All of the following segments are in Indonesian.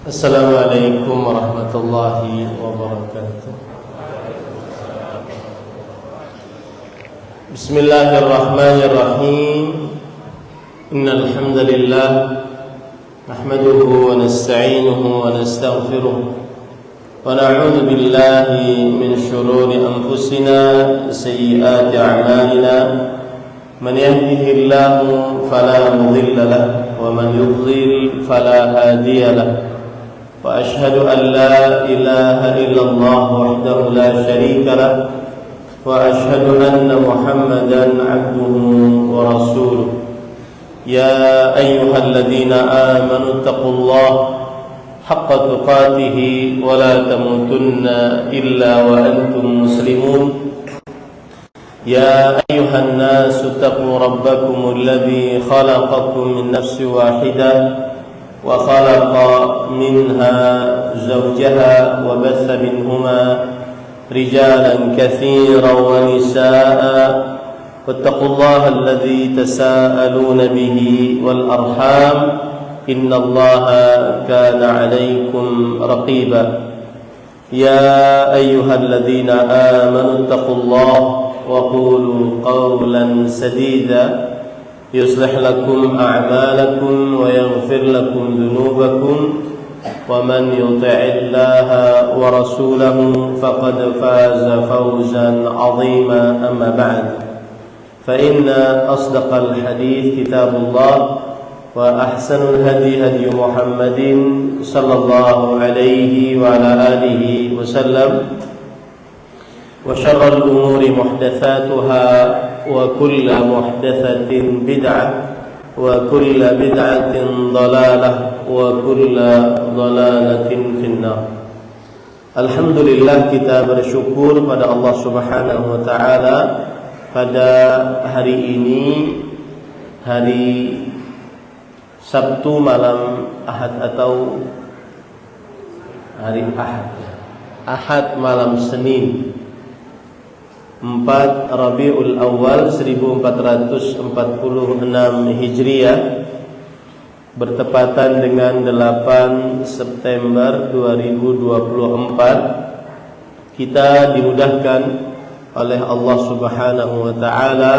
Assalamualaikum warahmatullahi wabarakatuh. Bismillahirrahmanirrahim. Innal hamdalillah nahmaduhu wa nasta'inuhu wa nastaghfiruh wa na'udzu billahi min shururi anfusina wa sayyiati a'malina. Man yahdihillahu fala mudilla lahu wa man yudlil fala hadiya lahu. وأشهد أن لا إله إلا الله وحده لا شريك له وأشهد أن محمدا عبده ورسوله يا أيها الذين آمنوا اتقوا الله حق تقاته ولا تموتن إلا وأنتم مسلمون يا أيها الناس اتقوا ربكم الذي خلقكم من نفس واحدة وخلق منها زوجها وبث منهما رجالا كثيرا ونساء واتقوا الله الذي تساءلون به والأرحام إن الله كان عليكم رقيبا يا أيها الذين آمنوا اتقوا الله وقولوا قولا سديدا يصلح لكم أعمالكم ويغفر لكم ذنوبكم ومن يطع الله ورسوله فقد فاز فوزا عظيما أما بعد فإن أصدق الحديث كتاب الله وأحسن الهدي هدي محمد صلى الله عليه وعلى آله وسلم وشر الأمور محدثاتها وكل محدثة بدعة وكل بدعة ضلالة وكل ضلالة في النار. Alhamdulillah, kita bersyukur pada Allah Subhanahu wa taala pada hari ini, hari Sabtu malam Ahad atau hari Ahad malam Senin 4 Rabiul Awal 1446 Hijriah, bertepatan dengan 8 September 2024. Kita dimudahkan oleh Allah Subhanahu wa taala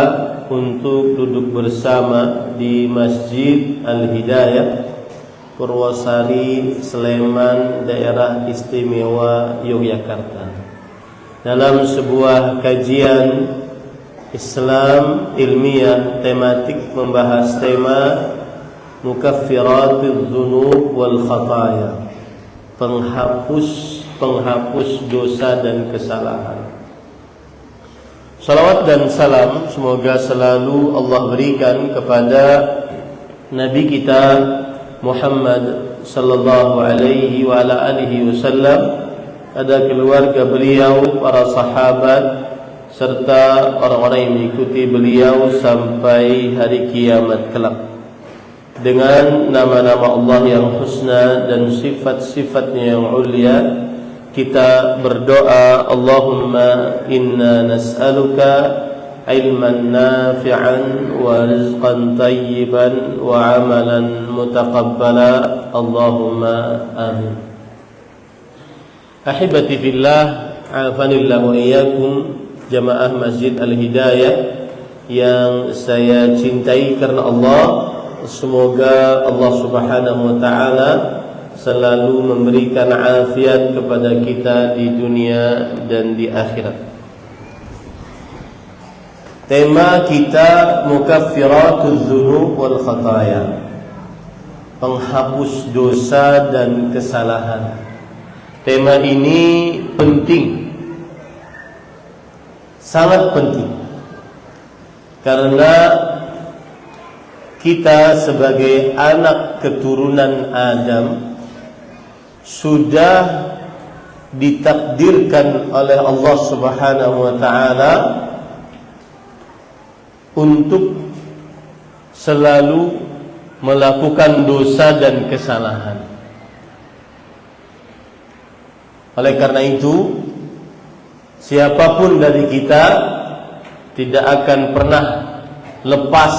untuk duduk bersama di Masjid Al-Hidayah, Purwosari, Sleman, Daerah Istimewa Yogyakarta, dalam sebuah kajian Islam ilmiah tematik membahas tema Mukaffiratudz dzunub wal khataya, penghapus dosa dan kesalahan. Salawat dan salam semoga selalu Allah berikan kepada Nabi kita Muhammad sallallahu alaihi wa ala alihi wasallam, ada keluarga beliau, para sahabat, serta orang-orang yang mengikuti beliau sampai hari kiamat kelak. Dengan nama-nama Allah yang husna dan sifat-sifatnya yang ulia, kita berdoa, Allahumma inna nas'aluka ilman nafi'an wa rizqan tayyiban wa amalan mutaqabbala, Allahumma amin. Ahibati fillah, afanillah wa iyyakum, jamaah Masjid Al-Hidayah yang saya cintai karena Allah. Semoga Allah Subhanahu wa taala selalu memberikan afiat kepada kita di dunia dan di akhirat. Tema kita Mukaffiratudz dzunub wal khataya, penghapus dosa dan kesalahan. Tema ini penting, sangat penting, karena kita sebagai anak keturunan Adam sudah ditakdirkan oleh Allah Subhanahu wa taala untuk selalu melakukan dosa dan kesalahan. Oleh karena itu, siapapun dari kita tidak akan pernah lepas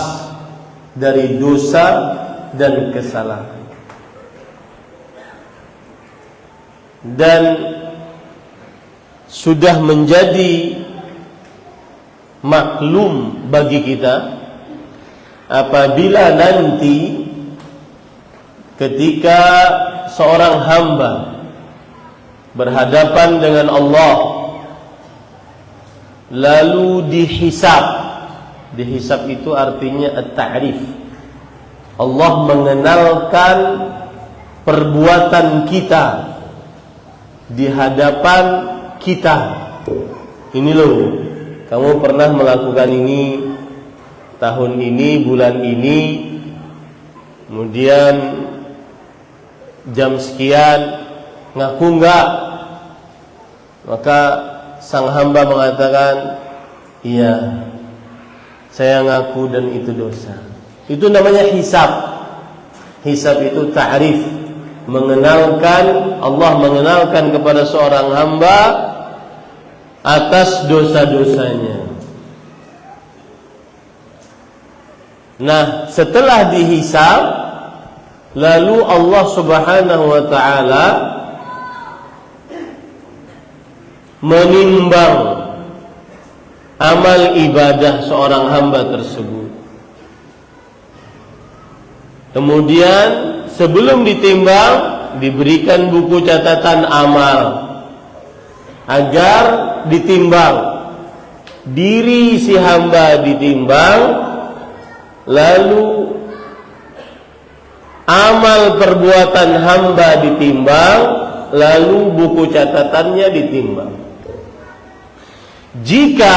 dari dosa dan kesalahan. dan sudah menjadi maklum bagi kita apabila nanti ketika seorang hamba berhadapan dengan Allah lalu dihisab. Dihisab itu artinya at-ta'rif. Allah mengenalkan perbuatan kita di hadapan kita. Ini loh, kamu pernah melakukan ini tahun ini, bulan ini, kemudian jam sekian, ngaku enggak? Maka sang hamba mengatakan, iya, saya ngaku dan itu dosa. Itu namanya hisab. Hisab itu ta'rif, mengenalkan, Allah mengenalkan kepada seorang hamba atas dosa-dosanya. Nah, setelah dihisab, lalu Allah Subhanahu wa ta'ala menimbang amal ibadah seorang hamba tersebut. Kemudian sebelum ditimbang diberikan buku catatan amal agar ditimbang. Diri si hamba ditimbang, lalu amal perbuatan hamba ditimbang, lalu buku catatannya ditimbang. Jika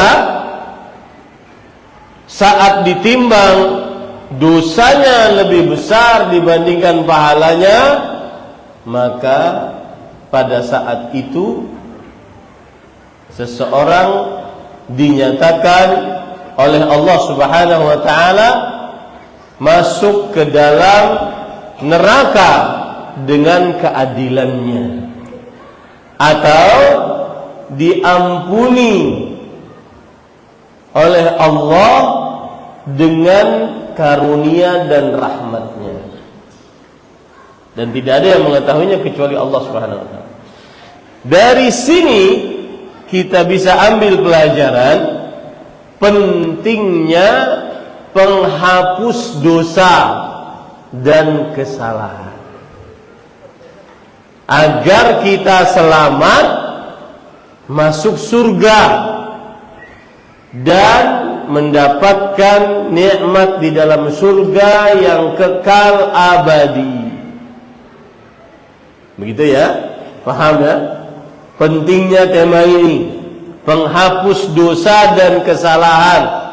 saat ditimbang dosanya lebih besar dibandingkan pahalanya, maka pada saat itu seseorang dinyatakan oleh Allah Subhanahu wa ta'ala masuk ke dalam neraka dengan keadilannya, atau diampuni oleh Allah dengan karunia dan rahmatnya. Dan tidak ada yang mengetahuinya kecuali Allah Subhanahu wa ta'ala. Dari sini kita bisa ambil pelajaran pentingnya penghapus dosa dan kesalahan, agar kita selamat masuk surga dan mendapatkan nikmat di dalam surga yang kekal abadi. Begitu ya? Paham ya? Pentingnya tema ini, penghapus dosa dan kesalahan,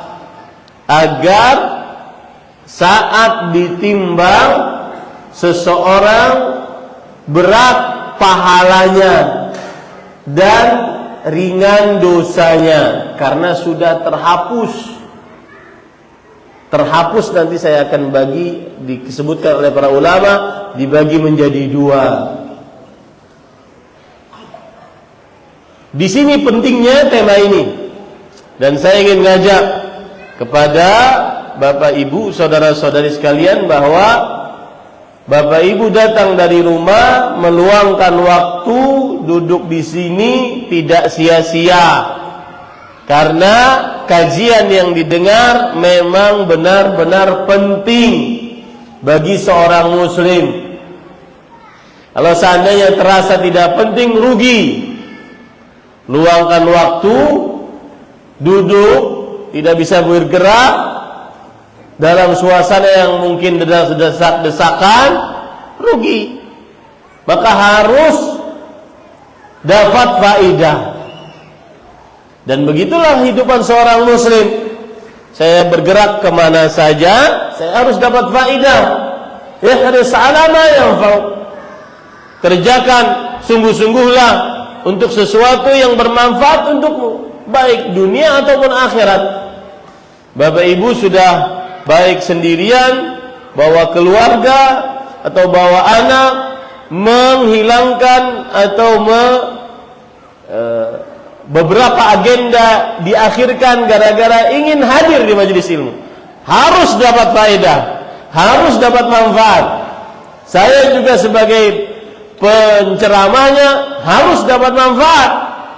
agar saat ditimbang seseorang berat pahalanya dan ringan dosanya karena sudah terhapus. Terhapus nanti saya akan bagi, disebutkan oleh para ulama, dibagi menjadi dua. Di sini pentingnya tema ini, dan saya ingin ngajak kepada Bapak Ibu, saudara-saudari sekalian, bahwa Bapak Ibu datang dari rumah, meluangkan waktu duduk di sini tidak sia-sia, karena kajian yang didengar memang benar-benar penting bagi seorang muslim. Kalau seandainya terasa tidak penting, rugi. Luangkan waktu, duduk, tidak bisa bergerak dalam suasana yang mungkin desak-desakan, rugi. Maka harus dapat faidah. Dan begitulah hidupan seorang muslim. Saya bergerak kemana saja, saya harus dapat faidah. Ya, harus alama yang kerjakan sungguh-sungguhlah untuk sesuatu yang bermanfaat untukmu, baik dunia ataupun akhirat. Bapak Ibu sudah baik sendirian, bawa keluarga atau bawa anak, menghilangkan atau beberapa agenda diakhirkan gara-gara ingin hadir di majelis ilmu. Harus dapat faedah, harus dapat manfaat. Saya juga sebagai penceramahnya harus dapat manfaat.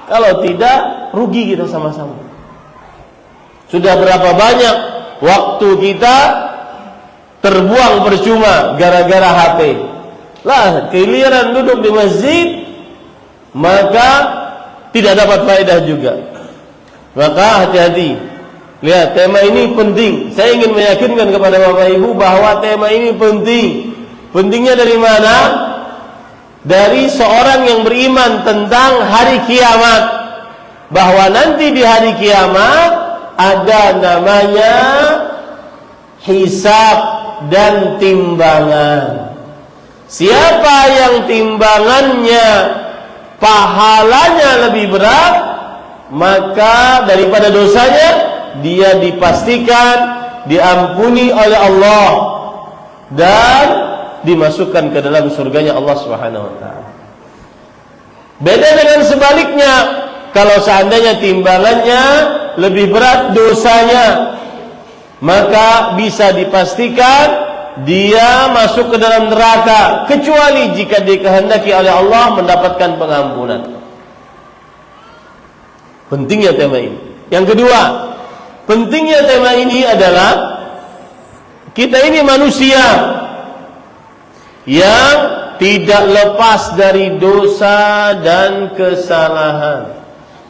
Kalau tidak, rugi kita sama-sama. Sudah berapa banyak waktu kita terbuang percuma gara-gara HP. Lah, giliran duduk di masjid maka tidak dapat faedah juga. Maka hati-hati. Lihat, tema ini penting. Saya ingin meyakinkan kepada Bapak Ibu bahwa tema ini penting. Pentingnya dari mana? Dari seorang yang beriman tentang hari kiamat, bahwa nanti di hari kiamat ada namanya hisab dan timbangan. Siapa yang timbangannya pahalanya lebih berat, maka daripada dosanya, dia dipastikan diampuni oleh Allah dan dimasukkan ke dalam surganya Allah Subhanahu wa taala. Beda dengan sebaliknya, kalau seandainya timbangannya lebih berat dosanya, maka bisa dipastikan dia masuk ke dalam neraka, kecuali jika dikehendaki oleh Allah mendapatkan pengampunan. Pentingnya tema ini. Yang kedua, pentingnya tema ini adalah kita ini manusia yang tidak lepas dari dosa dan kesalahan.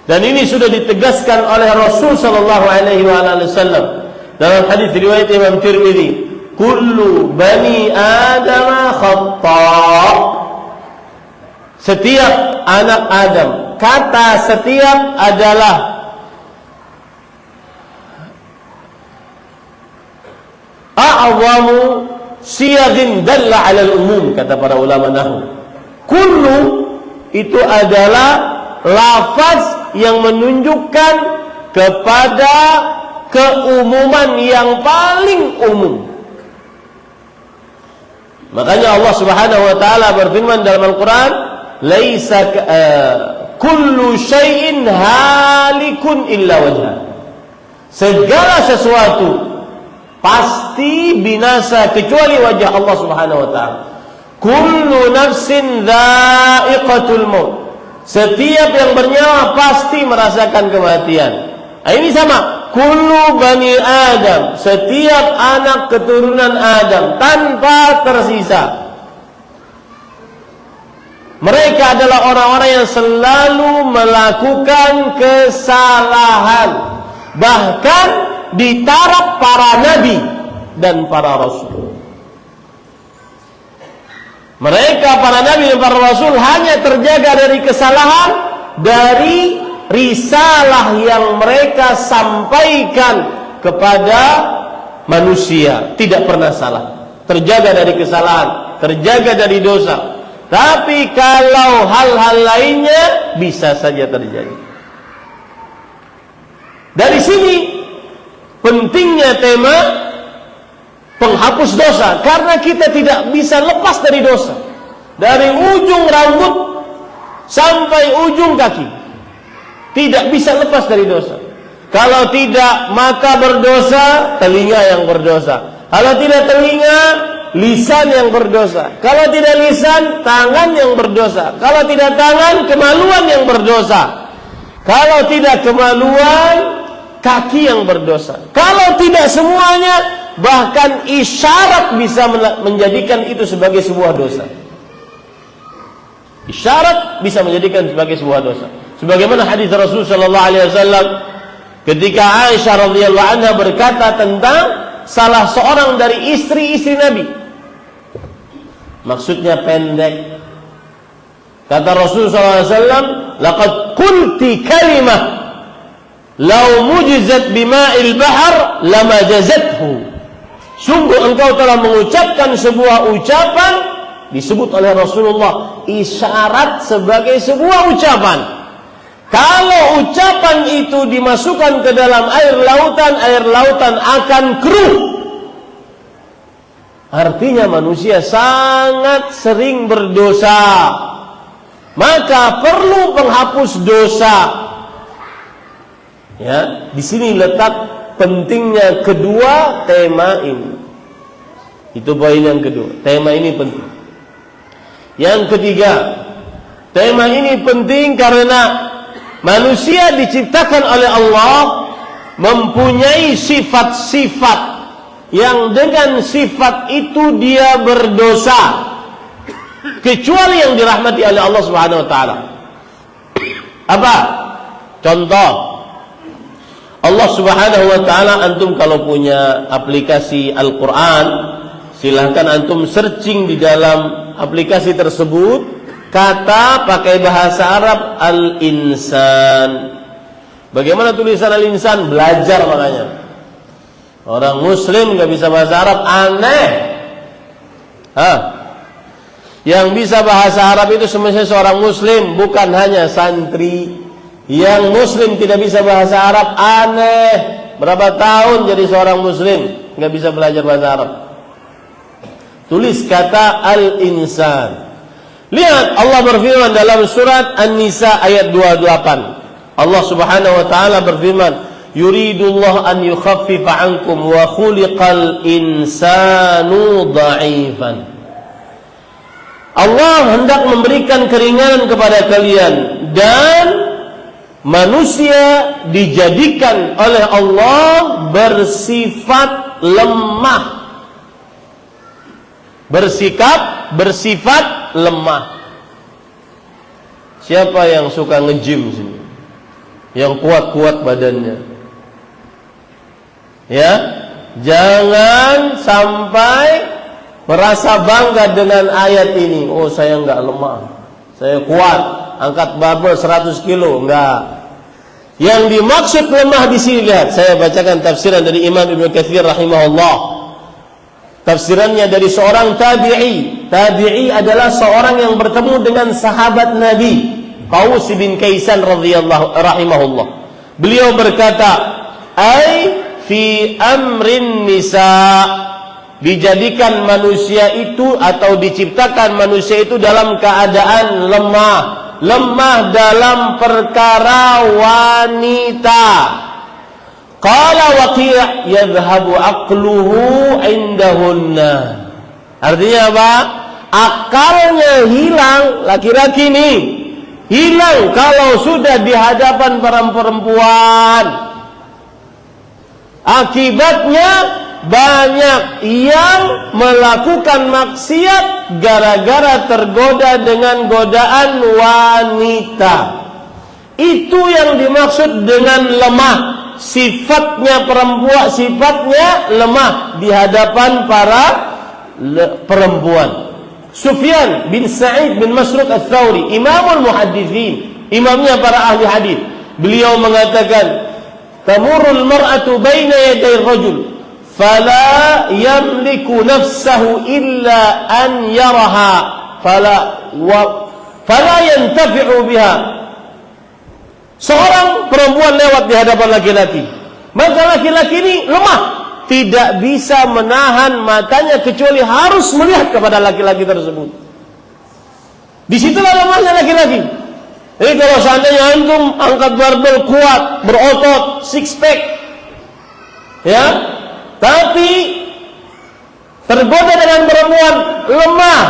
Dan ini sudah ditegaskan oleh Rasul sallallahu alaihi wasallam dalam hadis riwayat Imam Tirmidzi, kullu bani Adam khata'. Setiap anak Adam, kata setiap adalah a'zamu siyagin dalla 'ala al-umum, kata para ulama nahwu. Kullu itu adalah lafaz yang menunjukkan kepada keumuman yang paling umum. Makanya Allah Subhanahu wa taala berfirman dalam Al-Qur'an, laisa kullu syai'in halikun illa wajha. Segala sesuatu pasti binasa kecuali wajah Allah Subhanahu wa taala. Kullu nafsin dha'iqatul maut. Setiap yang bernyawa pasti merasakan kematian. Ini sama. Kullu bani Adam, setiap anak keturunan Adam tanpa tersisa. Mereka adalah orang-orang yang selalu melakukan kesalahan, bahkan di taraf para nabi dan para rasul. Mereka para nabi dan para rasul hanya terjaga dari kesalahan, dari risalah yang mereka sampaikan kepada manusia, tidak pernah salah, terjaga dari kesalahan, terjaga dari dosa. Tapi kalau hal-hal lainnya bisa saja terjadi. Dari sini pentingnya tema penghapus dosa, karena kita tidak bisa lepas dari dosa. Dari ujung rambut sampai ujung kaki tidak bisa lepas dari dosa. Kalau tidak, maka berdosa telinga yang berdosa. Kalau tidak telinga, lisan yang berdosa. Kalau tidak lisan, tangan yang berdosa. Kalau tidak tangan, kemaluan yang berdosa. Kalau tidak kemaluan, kaki yang berdosa. Kalau tidak semuanya, bahkan isyarat bisa menjadikan itu sebagai sebuah dosa. Isyarat bisa menjadikan sebagai sebuah dosa. Sebagaimana hadis Rasul sallallahu alaihi wasallam ketika Aisyah radhiyallahu anha berkata tentang salah seorang dari istri-istri Nabi. Maksudnya pendek. Kata Rasul sallallahu alaihi wasallam, "Laqad qulti kalimah law mujizat bima'il bahr lama jazathu." Sungguh engkau telah mengucapkan sebuah ucapan, disebut oleh Rasulullah isyarat sebagai sebuah ucapan. Kalau ucapan itu dimasukkan ke dalam air lautan akan keruh. Artinya manusia sangat sering berdosa. Maka perlu penghapus dosa. Ya, di sini letak pentingnya kedua tema ini. Itu poin yang kedua. Tema ini penting. Yang ketiga, tema ini penting karena manusia diciptakan oleh Allah mempunyai sifat-sifat yang dengan sifat itu dia berdosa, kecuali yang dirahmati oleh Allah Subhanahu wa taala. Apa? Contoh, Allah Subhanahu wa taala, antum kalau punya aplikasi Al-Qur'an, silahkan antum searching di dalam aplikasi tersebut kata pakai bahasa Arab al-insan. Bagaimana tulisan al-insan? Belajar makanya. Orang muslim gak bisa bahasa Arab, aneh. Yang bisa bahasa Arab itu semestinya seorang muslim, bukan hanya santri. Yang muslim tidak bisa bahasa Arab, aneh. Berapa tahun jadi seorang muslim gak bisa belajar bahasa Arab? Tulis kata al-insan. Lihat Allah berfirman dalam surat An-Nisa ayat 28. Allah Subhanahu wa taala berfirman, "Yuridullah an yukhaffifa 'ankum wa khuliqal insanu dha'ifan." Allah hendak memberikan keringanan kepada kalian dan manusia dijadikan oleh Allah bersifat lemah. Bersifat lemah. Siapa yang suka nge-gym sini? Yang kuat-kuat badannya. Ya, jangan sampai merasa bangga dengan ayat ini. Oh, saya enggak lemah, saya kuat, angkat barbel 100 kilo. Enggak. Yang dimaksud lemah di sini, lihat, saya bacakan tafsiran dari Imam Ibnu Katsir rahimahullah. Tafsirannya dari seorang tabi'i. Tabi'i adalah seorang yang bertemu dengan sahabat Nabi Qaus bin Kaisan radhiyallahu rahimahullah. Beliau berkata, "Ai fi amrin nisa." Dijadikan manusia itu atau diciptakan manusia itu dalam keadaan lemah. Lemah dalam perkara wanita. Qala Waqi' yadhhabu aqluhu indahunna. Artinya apa? Akalnya hilang, laki-laki ini hilang kalau sudah di hadapan perempuan. Akibatnya banyak yang melakukan maksiat gara-gara tergoda dengan godaan wanita. Itu yang dimaksud dengan lemah. Sifatnya perempuan, sifatnya lemah di hadapan para perempuan. Sufyan bin Sa'id bin Masruq Ats-Tsauri, imamul muhadditsin, imamnya para ahli hadis. Beliau mengatakan, "Tamurul mar'atu baina yaday rajul, fala yamliku nafsahu illa an yaraha, fala yantafi'u biha." Seorang perempuan lewat di hadapan laki-laki, maka laki-laki ini lemah, tidak bisa menahan matanya kecuali harus melihat kepada laki-laki tersebut. Disitulah lemahnya laki-laki. Jadi kalau seandainya antum angkat barbel kuat, berotot, six pack, ya, tapi tergoda dengan perempuan lemah,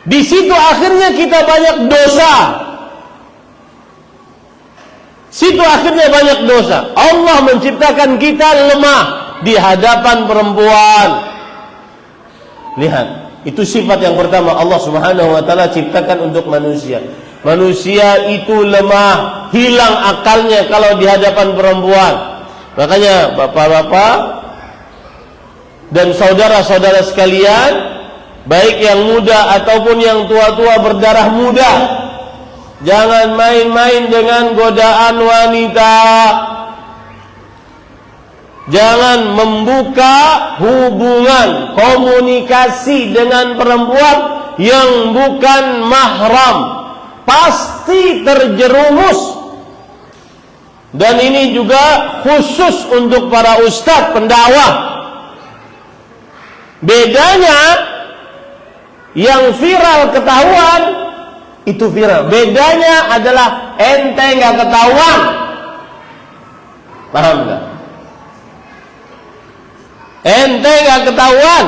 di situ akhirnya kita banyak dosa. Situ akhirnya banyak dosa. Allah menciptakan kita lemah di hadapan perempuan. Lihat, itu sifat yang pertama Allah Subhanahu wa taala ciptakan untuk manusia. Manusia itu lemah, hilang akalnya kalau di hadapan perempuan. Makanya bapak-bapak dan saudara-saudara sekalian, baik yang muda ataupun yang tua-tua berdarah muda, jangan main-main dengan godaan wanita. Jangan membuka hubungan komunikasi dengan perempuan yang bukan mahram. Pasti terjerumus. Dan ini juga khusus untuk para ustadz pendakwah. Bedanya, yang viral ketahuan itu viral. Bedanya adalah ente nggak ketahuan. Paham nggak? Ente nggak ketahuan.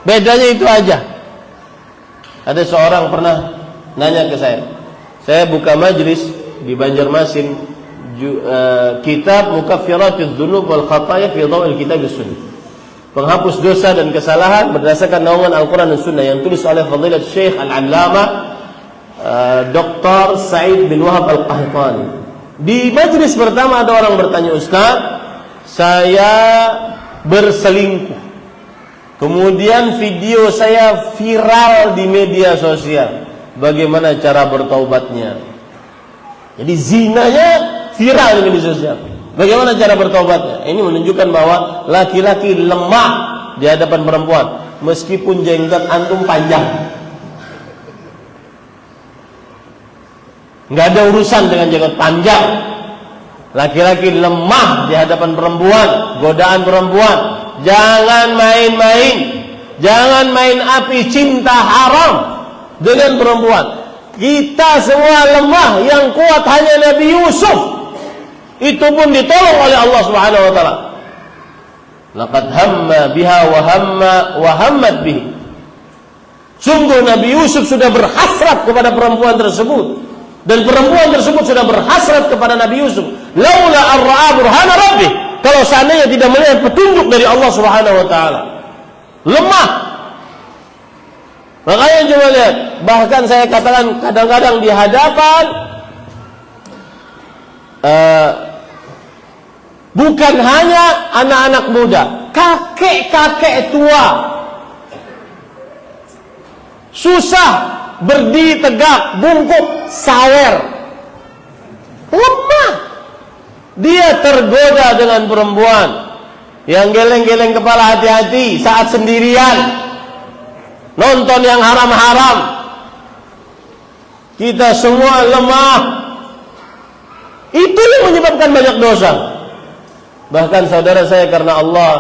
Bedanya itu aja. Ada seorang pernah nanya ke saya buka majlis di Banjarmasin, kitab Mukaffiratudz Dzunub wal Khataya fi Dhawil Kitab Sunnah, penghapus dosa dan kesalahan berdasarkan naungan Al-Quran dan Sunnah, yang tulis oleh Fadilat Syekh Al-Allamah Dr. Said bin Wahab Al-Qahtani. Di majlis pertama ada orang bertanya, Ustaz, saya berselingkuh, kemudian video saya viral di media sosial, bagaimana cara bertaubatnya? Jadi zinanya viral di media sosial, bagaimana cara bertaubatnya? Ini menunjukkan bahwa laki-laki lemah di hadapan perempuan, meskipun jenggot antum panjang. Nggak ada urusan dengan jenggot panjang. Laki-laki lemah di hadapan perempuan, godaan perempuan. Jangan main-main, jangan main api cinta haram dengan perempuan. Kita semua lemah, yang kuat hanya Nabi Yusuf. Itu pun ditolong oleh Allah Subhanahu wa taala. Laqad hamma biha wa hammat bihi. Sungguh Nabi Yusuf sudah berhasrat kepada perempuan tersebut, dan perempuan tersebut sudah berhasrat kepada Nabi Yusuf. Laula ar-ra'a burhana rabbih, kalau seandainya tidak melihat petunjuk dari Allah Subhanahu wa taala. Lemah. Makanya coba lihat, bahkan saya katakan kadang-kadang di hadapan bukan hanya anak-anak muda, kakek-kakek tua susah berdiri tegak, bungkuk, sawer, lemah. Dia tergoda dengan perempuan yang geleng-geleng kepala, hati-hati saat sendirian, nonton yang haram-haram. Kita semua lemah. Itu yang menyebabkan banyak dosa. Bahkan saudara saya karena Allah,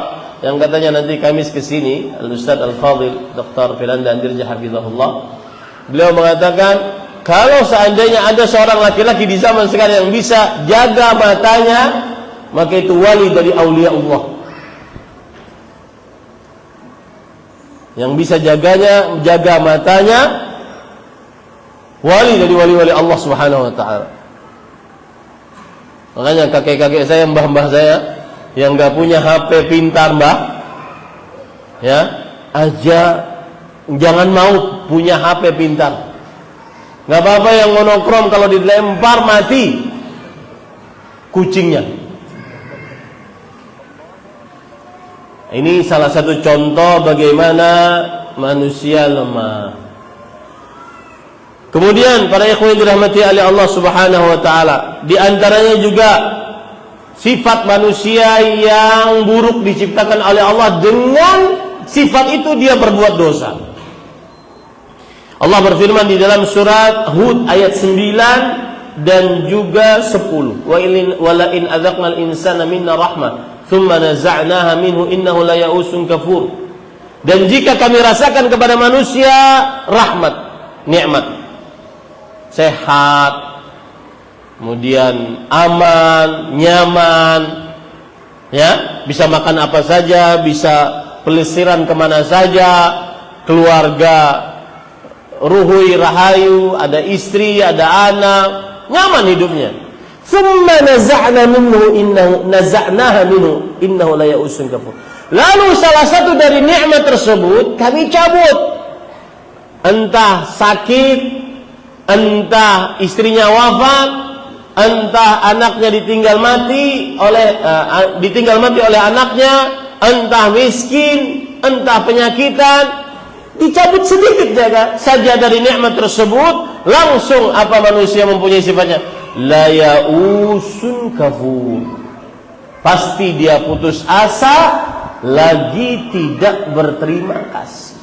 yang katanya nanti Kamis kesini, Al-Ustaz Al-Fadil Dr. Firanda Andirja Hafizahullah, beliau mengatakan, kalau seandainya ada seorang laki-laki di zaman sekarang yang bisa jaga matanya, maka itu wali dari aulia Allah. Yang bisa jaga matanya, wali dari wali-wali Allah Subhanahu wa taala. Makanya kakek-kakek saya, mbah-mbah saya yang enggak punya HP pintar, mbah, ya, jangan mau punya HP pintar. Nggak apa-apa yang monokrom, kalau dilempar mati kucingnya. Ini salah satu contoh bagaimana manusia lemah. Kemudian para ikhwan dirahmati oleh Allah Subhanahu wa taala, di antaranya juga sifat manusia yang buruk diciptakan oleh Allah, dengan sifat itu dia berbuat dosa. Allah berfirman di dalam surat Hud ayat 9 dan juga 10. Wa la in adzaqnal insana minna rahmah thumma naza'naha minhu innahu la ya'usun kafur. Dan jika kami rasakan kepada manusia rahmat, nikmat, sehat, kemudian aman, nyaman, ya, bisa makan apa saja, bisa pelesiran kemana saja, keluarga ruhui rahayu, ada istri, ada anak, nyaman hidupnya. Thumma naza'naha minhu innahu la ya'usun kafur. Lalu salah satu dari nikmat tersebut kami cabut. Entah sakit, entah istrinya wafat, entah anaknya ditinggal mati oleh anaknya, entah miskin, entah penyakitan. Dicabut sedikit saja dari nikmat tersebut, langsung apa manusia mempunyai sifatnya? La ya'usun kafur. Pasti dia putus asa, lagi tidak berterima kasih.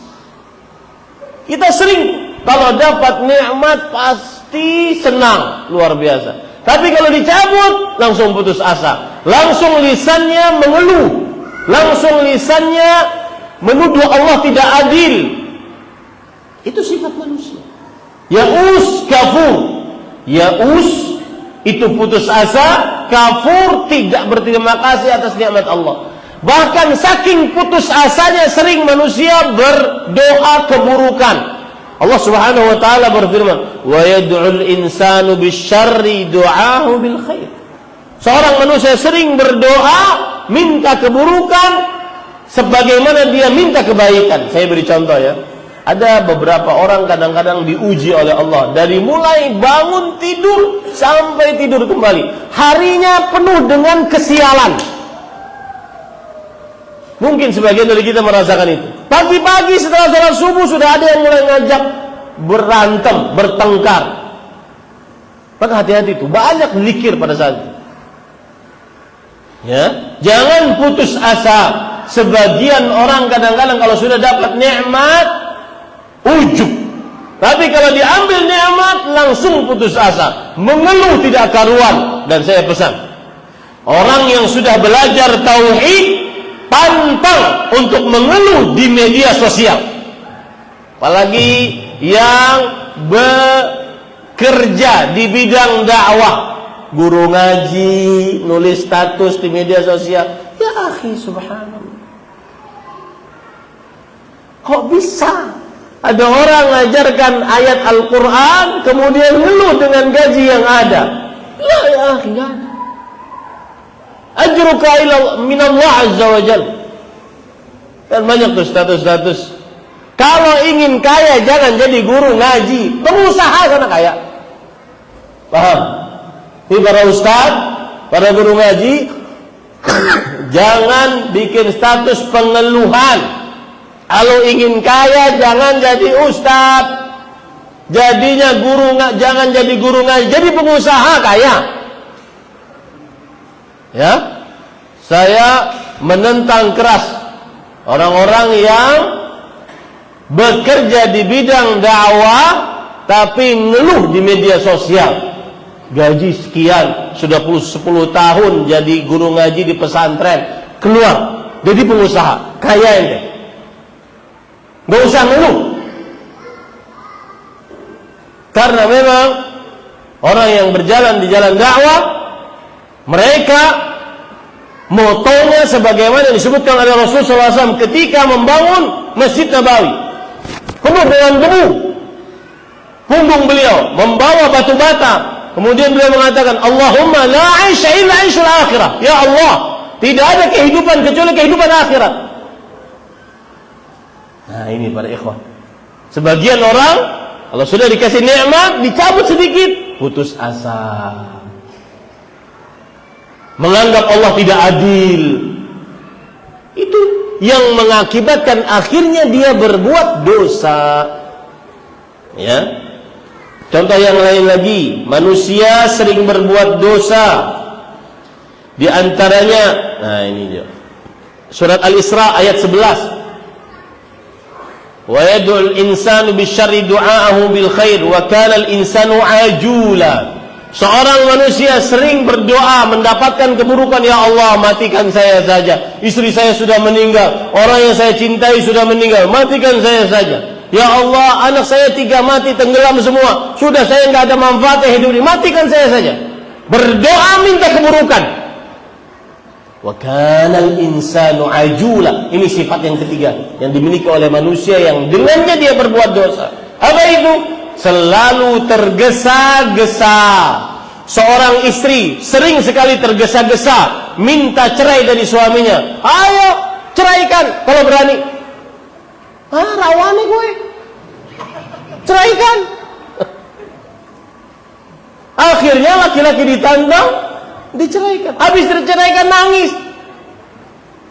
Kita sering kalau dapat nikmat pasti senang luar biasa. Tapi kalau dicabut langsung putus asa, langsung lisannya mengeluh, langsung lisannya menuduh Allah tidak adil. Itu sifat manusia. Ya'us kafur. Ya'us itu putus asa, kafur tidak berterima kasih atas nikmat Allah. Bahkan saking putus asanya sering manusia berdoa keburukan. Allah Subhanahu wa taala berfirman, "Wa yad'ul insanu bisyarri du'ahu bil khair." Seorang manusia sering berdoa minta keburukan sebagaimana dia minta kebaikan. Saya beri contoh ya. Ada beberapa orang kadang-kadang diuji oleh Allah dari mulai bangun tidur sampai tidur kembali. Harinya penuh dengan kesialan. Mungkin sebagian dari kita merasakan itu. Pagi-pagi setelah sholat subuh sudah ada yang mulai ngajak berantem, bertengkar. Maka hati-hati itu, banyak zikir pada saat itu. Ya, jangan putus asa. Sebagian orang kadang-kadang kalau sudah dapat nikmat ujub. Tapi kalau diambil nikmat langsung putus asa, mengeluh tidak karuan. Dan saya pesan, orang yang sudah belajar tauhid pantang untuk mengeluh di media sosial, apalagi yang bekerja di bidang dakwah, guru ngaji, nulis status di media sosial. Ya akhi, subhanallah, kok bisa ada orang mengajarkan ayat Al-Quran kemudian ngeluh dengan gaji yang ada? Ya akhi, gak ada. Ajruka ila minallah azza wa jal. Dan banyak tuh status-status. Kalau ingin kaya jangan jadi guru ngaji, pengusaha karena kaya. Paham? Ini para ustaz, para guru ngaji, jangan bikin status pengeluhan. Kalau ingin kaya jangan jadi ustaz. Jadinya jangan jadi guru ngaji, jadi pengusaha kaya. Ya, saya menentang keras orang-orang yang bekerja di bidang dakwah tapi ngeluh di media sosial. Gaji sekian, sudah 10 tahun jadi guru ngaji di pesantren, keluar jadi pengusaha, kaya ente. Gak usah ngeluh. Karena memang orang yang berjalan di jalan dakwah, mereka motonya sebagaimana disebutkan oleh Rasulullah SAW ketika membangun Masjid Nabawi, penuh dengan debu. Punggung beliau membawa batu bata. Kemudian beliau mengatakan, Allahumma la aisha illa aishul akhirah. Ya Allah, tidak ada kehidupan kecuali kehidupan akhirat. Nah ini para ikhwan, sebagian orang kalau sudah dikasih nikmat dicabut sedikit, putus asa, menganggap Allah tidak adil. Itu yang mengakibatkan akhirnya dia berbuat dosa. Ya. Contoh yang lain lagi, manusia sering berbuat dosa. Di antaranya, nah ini dia. Surat Al-Isra ayat 11. Wa yad'ul insanu bisyarri du'aahu bil khair wa kana al-insanu ajula. Seorang manusia sering berdoa mendapatkan keburukan, ya Allah matikan saya saja, istri saya sudah meninggal, orang yang saya cintai sudah meninggal, matikan saya saja. Ya Allah, anak saya 3 mati tenggelam semua, sudah saya nggak ada manfaatnya hidup ini, matikan saya saja. Berdoa minta keburukan. Wa kana al-insanu ajula. Ini sifat yang ketiga yang dimiliki oleh manusia yang dengannya dia berbuat dosa. Apa itu? Selalu tergesa-gesa. Seorang istri sering sekali tergesa-gesa minta cerai dari suaminya. Ayo ceraikan kalau berani. Rawani gue, ceraikan. Akhirnya laki-laki ditantang, diceraikan. Habis diceraikan nangis,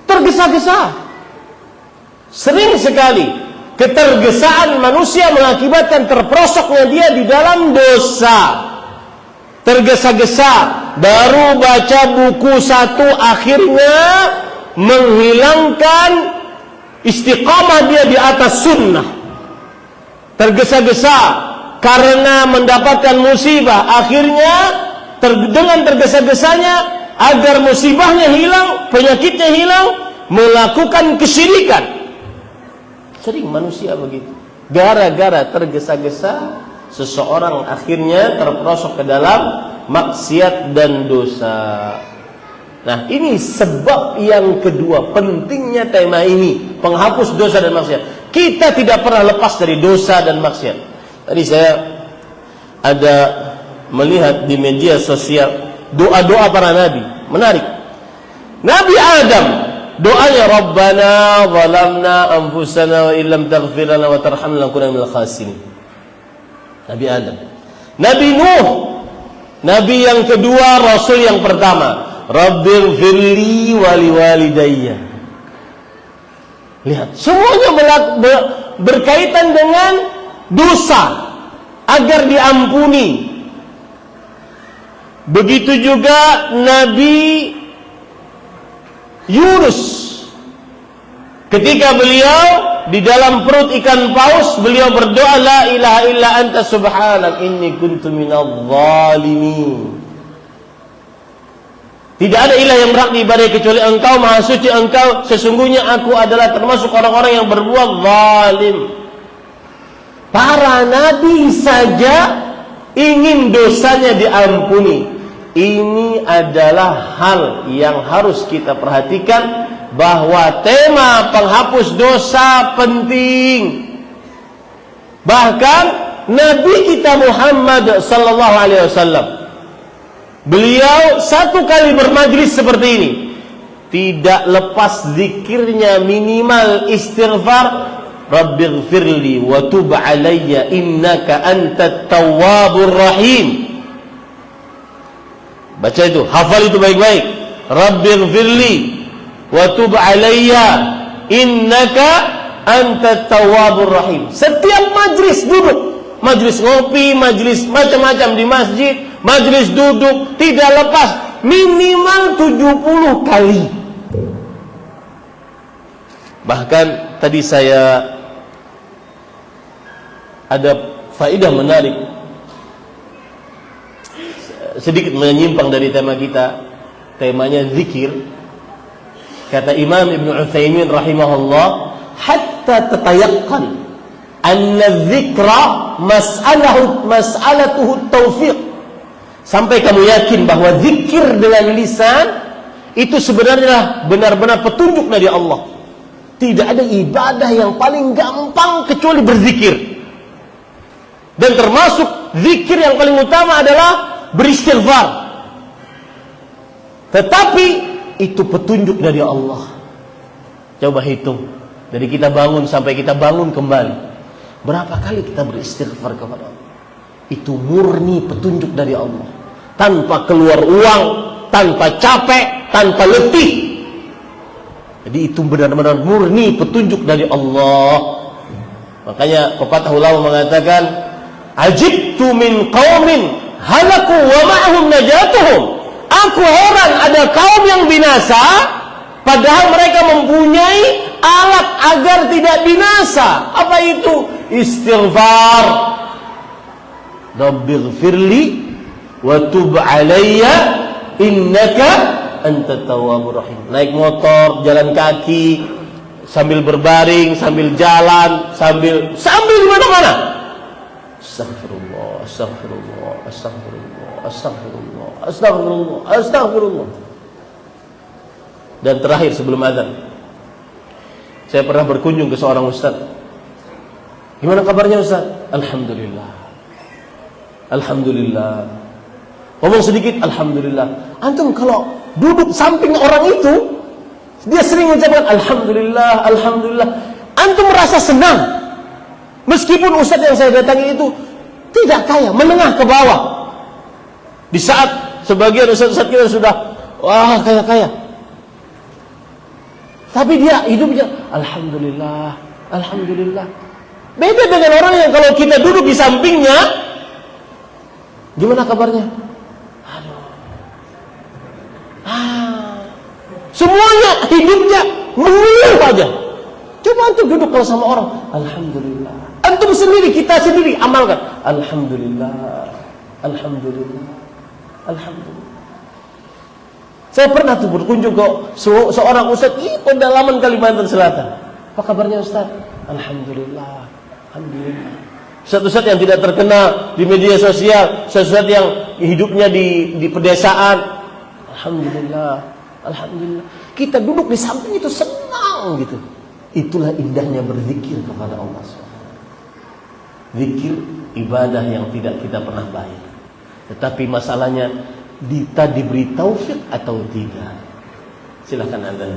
tergesa-gesa. Sering sekali ketergesaan manusia mengakibatkan terperosoknya dia di dalam dosa. Tergesa-gesa, baru baca buku 1 akhirnya menghilangkan istiqamah dia di atas sunnah. Tergesa-gesa karena mendapatkan musibah, akhirnya dengan tergesa-gesanya agar musibahnya hilang, penyakitnya hilang, melakukan kesyirikan. Sering manusia begitu. Gara-gara tergesa-gesa, seseorang akhirnya terperosok ke dalam maksiat dan dosa. Nah, ini sebab yang kedua pentingnya tema ini, penghapus dosa dan maksiat. Kita tidak pernah lepas dari dosa dan maksiat. Tadi saya ada melihat di media sosial doa-doa para nabi, menarik. Nabi Adam, doanya Rabbana zalamna anfusana wa illam taghfir lana wa tarhamna lanakunanna minal khasirin. Nabi Adam. Nabi Nuh, nabi yang kedua, rasul yang pertama, Rabbighfirli wa liwalidayya. Lihat, semuanya berkaitan dengan dosa agar diampuni. Begitu juga Nabi Yunus, ketika beliau di dalam perut ikan paus, beliau berdoa, la ilaha illa anta subhanak inni kuntu minadh dhalimin. Tidak ada ilah yang berhak diibadahi kecuali Engkau, Maha Suci Engkau, sesungguhnya aku adalah termasuk orang-orang yang berbuat zalim. Para nabi saja ingin dosanya diampuni. Ini adalah hal yang harus kita perhatikan, bahwa tema penghapus dosa penting. Bahkan Nabi kita Muhammad sallallahu alaihi wasallam, beliau satu kali bermajlis seperti ini, tidak lepas zikirnya minimal istighfar, Rabbighfirli wa tub alayya innaka antat tawwabur rahim. Baca itu, hafal itu baik-baik. Rabbighfirli wa tub alayya innaka antat tawwabur rahim. Setiap majlis duduk, majlis ngopi, majlis macam-macam di masjid, majlis duduk, tidak lepas minimal 70 kali. Bahkan tadi saya ada faedah menarik, sedikit menyimpang dari tema kita. Temanya zikir. Kata Imam Ibn Utsaimin rahimahullah, hatta tatayaqqan anna dzikra mas'alatuhu taufiq. Sampai kamu yakin bahwa zikir dengan lisan itu sebenarnya benar-benar petunjuk dari Allah. Tidak ada ibadah yang paling gampang kecuali berzikir. Dan termasuk zikir yang paling utama adalah beristighfar. Tetapi itu petunjuk dari Allah. Coba hitung, dari kita bangun sampai kita bangun kembali, berapa kali kita beristighfar kepada Allah? Itu murni petunjuk dari Allah, tanpa keluar uang, tanpa capek, tanpa letih. Jadi itu benar-benar murni petunjuk dari Allah. Makanya pepatah ulama mengatakan, ajibtu min qaumin halaku wa ma'hum najatuhum. Aku heran ada kaum yang binasa, padahal mereka mempunyai alat agar tidak binasa. Apa itu? Istighfar. Rabbighfirli wa tub alayya innaka antat tawwabur rahim. Naik motor, jalan kaki, sambil berbaring, sambil jalan, sambil di mana-mana. Astaghfirullah, astaghfirullah, astaghfirullah, astaghfirullah, astaghfirullah, astaghfirullah. Dan terakhir sebelum azan, saya pernah berkunjung ke seorang ustaz. Gimana kabarnya ustaz? Alhamdulillah, alhamdulillah. Ngomong sedikit, alhamdulillah. Antum kalau duduk samping orang itu, dia sering mengucapkan alhamdulillah, alhamdulillah. Antum merasa senang, meskipun ustaz yang saya datangi itu tidak kaya, menengah ke bawah. Di saat sebagian ustaz-ustaz kita sudah wah kaya-kaya, tapi dia hidupnya alhamdulillah, alhamdulillah. Beda dengan orang yang kalau kita duduk di sampingnya, gimana kabarnya? Aduh, semuanya hidupnya mengeluh aja. Coba antum duduk kalau sama orang, alhamdulillah. Antum sendiri, kita sendiri amalkan, alhamdulillah, alhamdulillah, alhamdulillah. Saya pernah tuh berkunjung ke seorang ustaz di pedalaman Kalimantan Selatan. Apa kabarnya ustaz? Alhamdulillah, alhamdulillah. Ustaz-ustaz yang tidak terkenal di media sosial, ustaz-ustaz yang hidupnya di pedesaan, alhamdulillah, alhamdulillah. Kita duduk di samping itu senang gitu. Itulah indahnya berzikir kepada Allah SWT. Zikir ibadah yang tidak kita pernah bayar. Tetapi masalahnya kita diberi taufik atau tidak. Silakan Anda.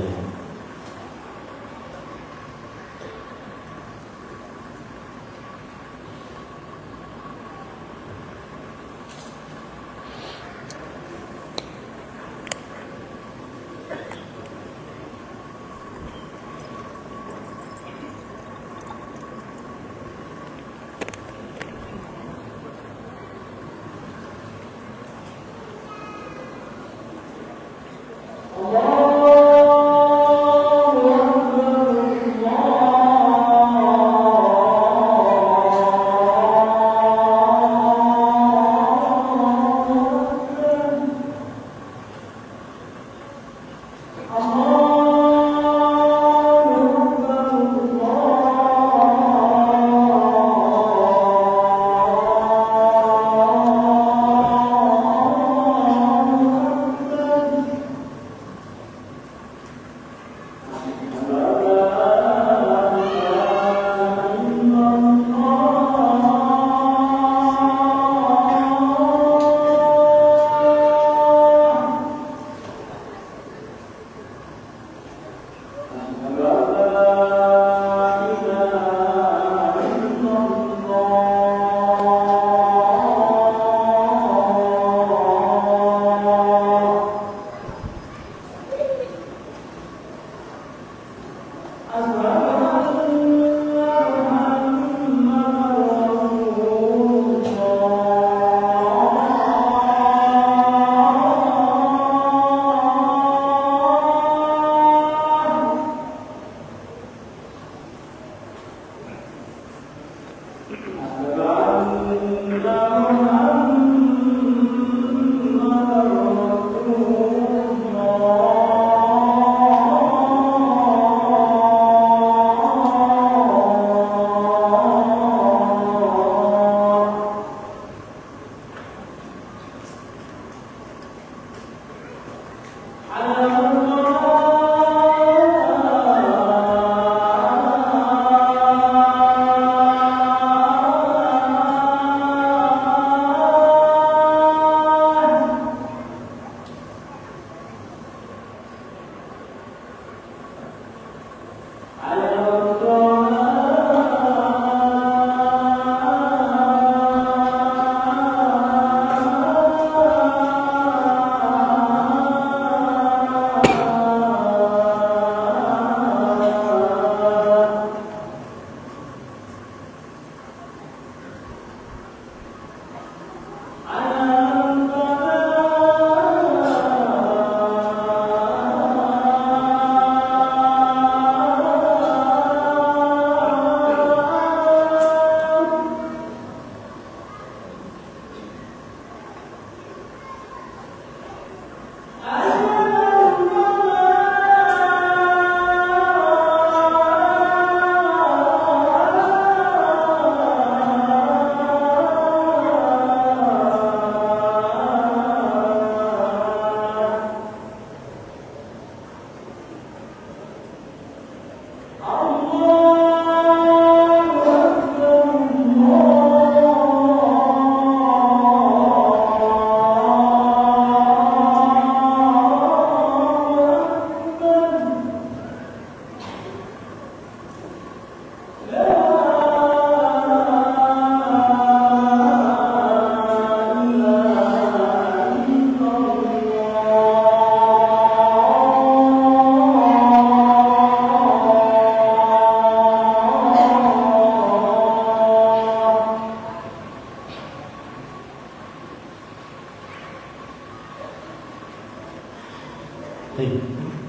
Baik,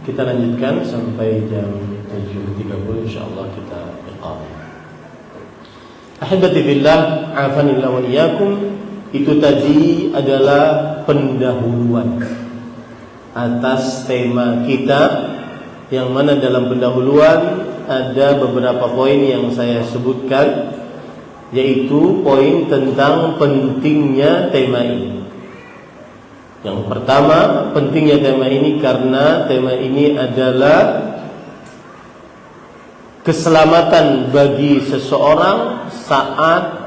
kita lanjutkan sampai jam 7.30 insyaallah kita iqamah. Ahibati fillah, afanillah wa iyyakum. Itu tadi adalah pendahuluan atas tema kita, yang mana dalam pendahuluan ada beberapa poin yang saya sebutkan, yaitu poin tentang pentingnya tema ini. Yang pertama, pentingnya tema ini karena tema ini adalah keselamatan bagi seseorang saat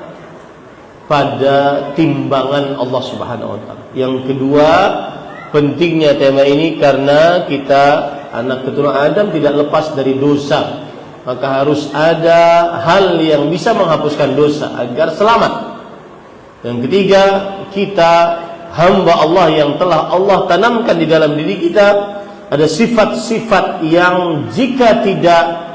pada timbangan Allah Subhanahu wa taala. Yang kedua, pentingnya tema ini karena kita anak keturunan Adam tidak lepas dari dosa. Maka harus ada hal yang bisa menghapuskan dosa agar selamat. Yang ketiga, kita hamba Allah yang telah Allah tanamkan di dalam diri kita ada sifat-sifat yang jika tidak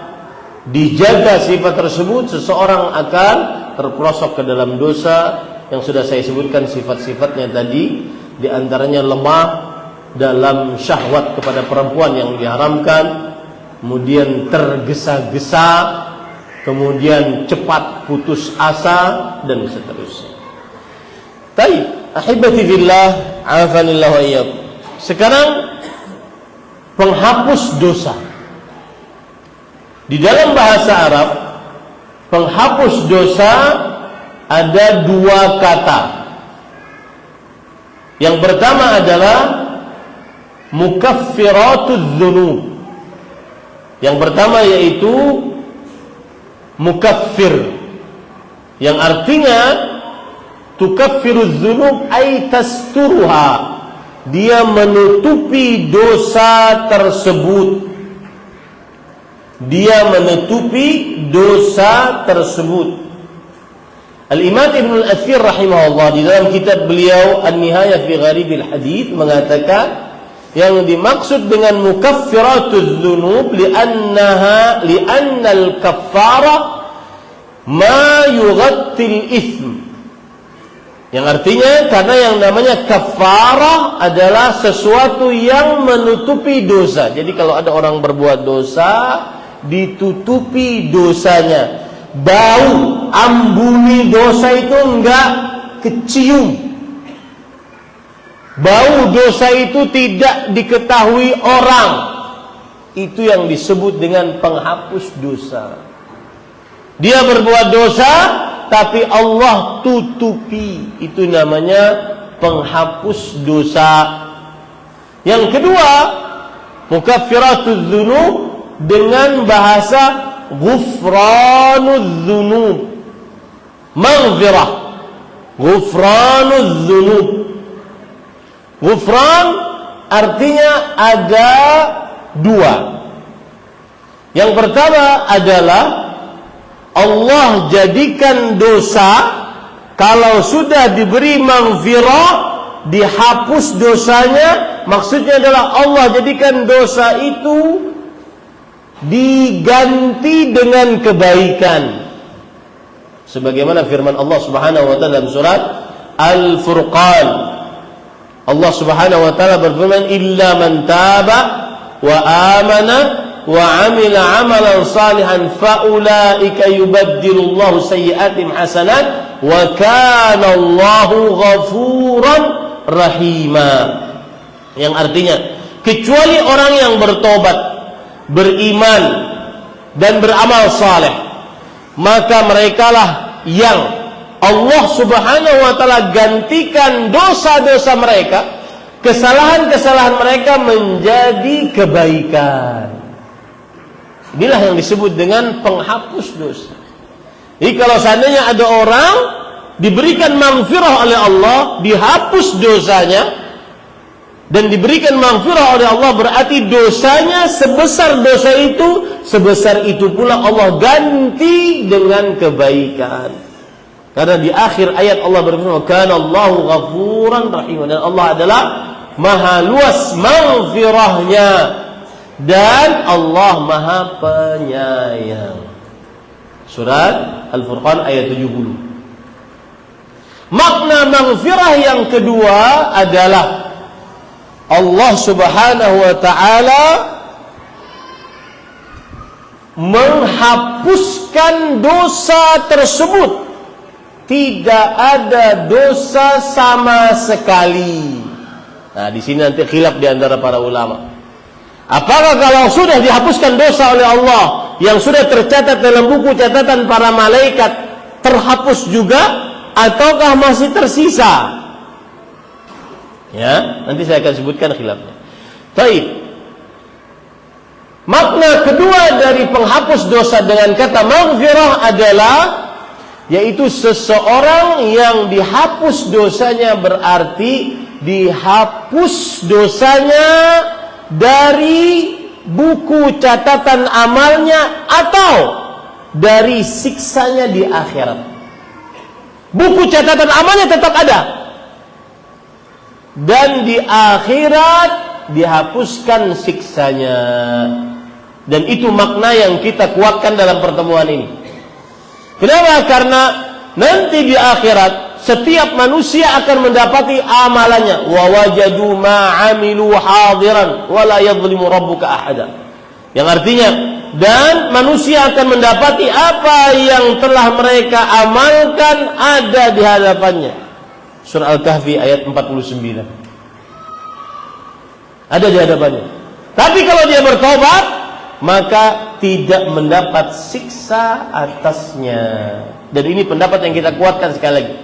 dijaga sifat tersebut, seseorang akan terperosok ke dalam dosa yang sudah saya sebutkan sifat-sifatnya tadi. Di antaranya lemah dalam syahwat kepada perempuan yang diharamkan, kemudian tergesa-gesa, kemudian cepat putus asa, dan seterusnya. Baik, ahibati fillah, afanillah wa iyyakum. Sekarang penghapus dosa. Di dalam bahasa Arab, penghapus dosa ada dua kata. Yang pertama adalah mukaffiratudz dzunub. Yang pertama yaitu mukaffir, yang artinya tukaffirudz dzunub ay tasturuha, dia menutupi dosa tersebut. Dia menutupi dosa tersebut. Al-Imam Ibn Al-Athir rahimahullah di dalam kitab beliau An-Nihayah fi Gharibil Hadits mengatakan yang dimaksud dengan mukaffiratudz dzunub li'anna al-kaffara ma yughattil itsm. Yang artinya karena yang namanya kafarah adalah sesuatu yang menutupi dosa. Jadi kalau ada orang berbuat dosa, ditutupi dosanya. Bau, ambuni dosa itu enggak kecium. Bau dosa itu tidak diketahui orang. Itu yang disebut dengan penghapus dosa. Dia berbuat dosa, tapi Allah tutupi. Itu namanya penghapus dosa. Yang kedua, mukaffiratudz dzunub dengan bahasa ghufranudz dzunub, maghfirah, ghufranudz dzunub. Ghufran artinya ada dua. Yang pertama adalah Allah jadikan dosa, kalau sudah diberi maghfirah, dihapus dosanya. Maksudnya adalah Allah jadikan dosa itu diganti dengan kebaikan. Sebagaimana firman Allah Subhanahu wa taala dalam surat Al-Furqan. Allah Subhanahu wa taala berfirman, "Illa man taba wa amana wa 'amila 'amalan salihan fa ulaika yubaddilullahu sayyi'atihim hasanat wa kana Allahu ghafuran rahima." Yang artinya, kecuali orang yang bertobat, beriman dan beramal saleh, maka merekalah yang Allah Subhanahu wa taala gantikan dosa-dosa mereka, kesalahan-kesalahan mereka menjadi kebaikan. Inilah yang disebut dengan penghapus dosa. Jadi kalau seandainya ada orang diberikan maghfirah oleh Allah, dihapus dosanya, dan diberikan maghfirah oleh Allah, berarti dosanya sebesar dosa itu, sebesar itu pula Allah ganti dengan kebaikan. Karena di akhir ayat Allah berfirman, "Kana Allahu ghafuran rahim." Dan Allah adalah maha luas maghfirahnya, dan Allah maha penyayang. Surat Al-Furqan ayat 70. Makna maghfirah yang kedua adalah Allah Subhanahu wa ta'ala menghapuskan dosa tersebut. Tidak ada dosa sama sekali. Nah, di sini nanti khilaf di antara para ulama. Apakah kalau sudah dihapuskan dosa oleh Allah, yang sudah tercatat dalam buku catatan para malaikat, terhapus juga, ataukah masih tersisa? Ya, nanti saya akan sebutkan khilafnya. Baik. Makna kedua dari penghapus dosa dengan kata maghfirah adalah, yaitu seseorang yang dihapus dosanya berarti dihapus dosanya dari buku catatan amalnya atau dari siksanya di akhirat. Buku catatan amalnya tetap ada, dan di akhirat dihapuskan siksanya. Dan itu makna yang kita kuatkan dalam pertemuan ini. Kenapa? Karena nanti di akhirat setiap manusia akan mendapati amalannya. Wa wajadu ma 'amilu hadiran wa la yadhlimu rabbuka ahada. Yang artinya, dan manusia akan mendapati apa yang telah mereka amalkan ada di hadapannya. Surah Al-Kahfi ayat 49. Ada di hadapannya. Tapi kalau dia bertobat, maka tidak mendapat siksa atasnya. Dan ini pendapat yang kita kuatkan sekali lagi.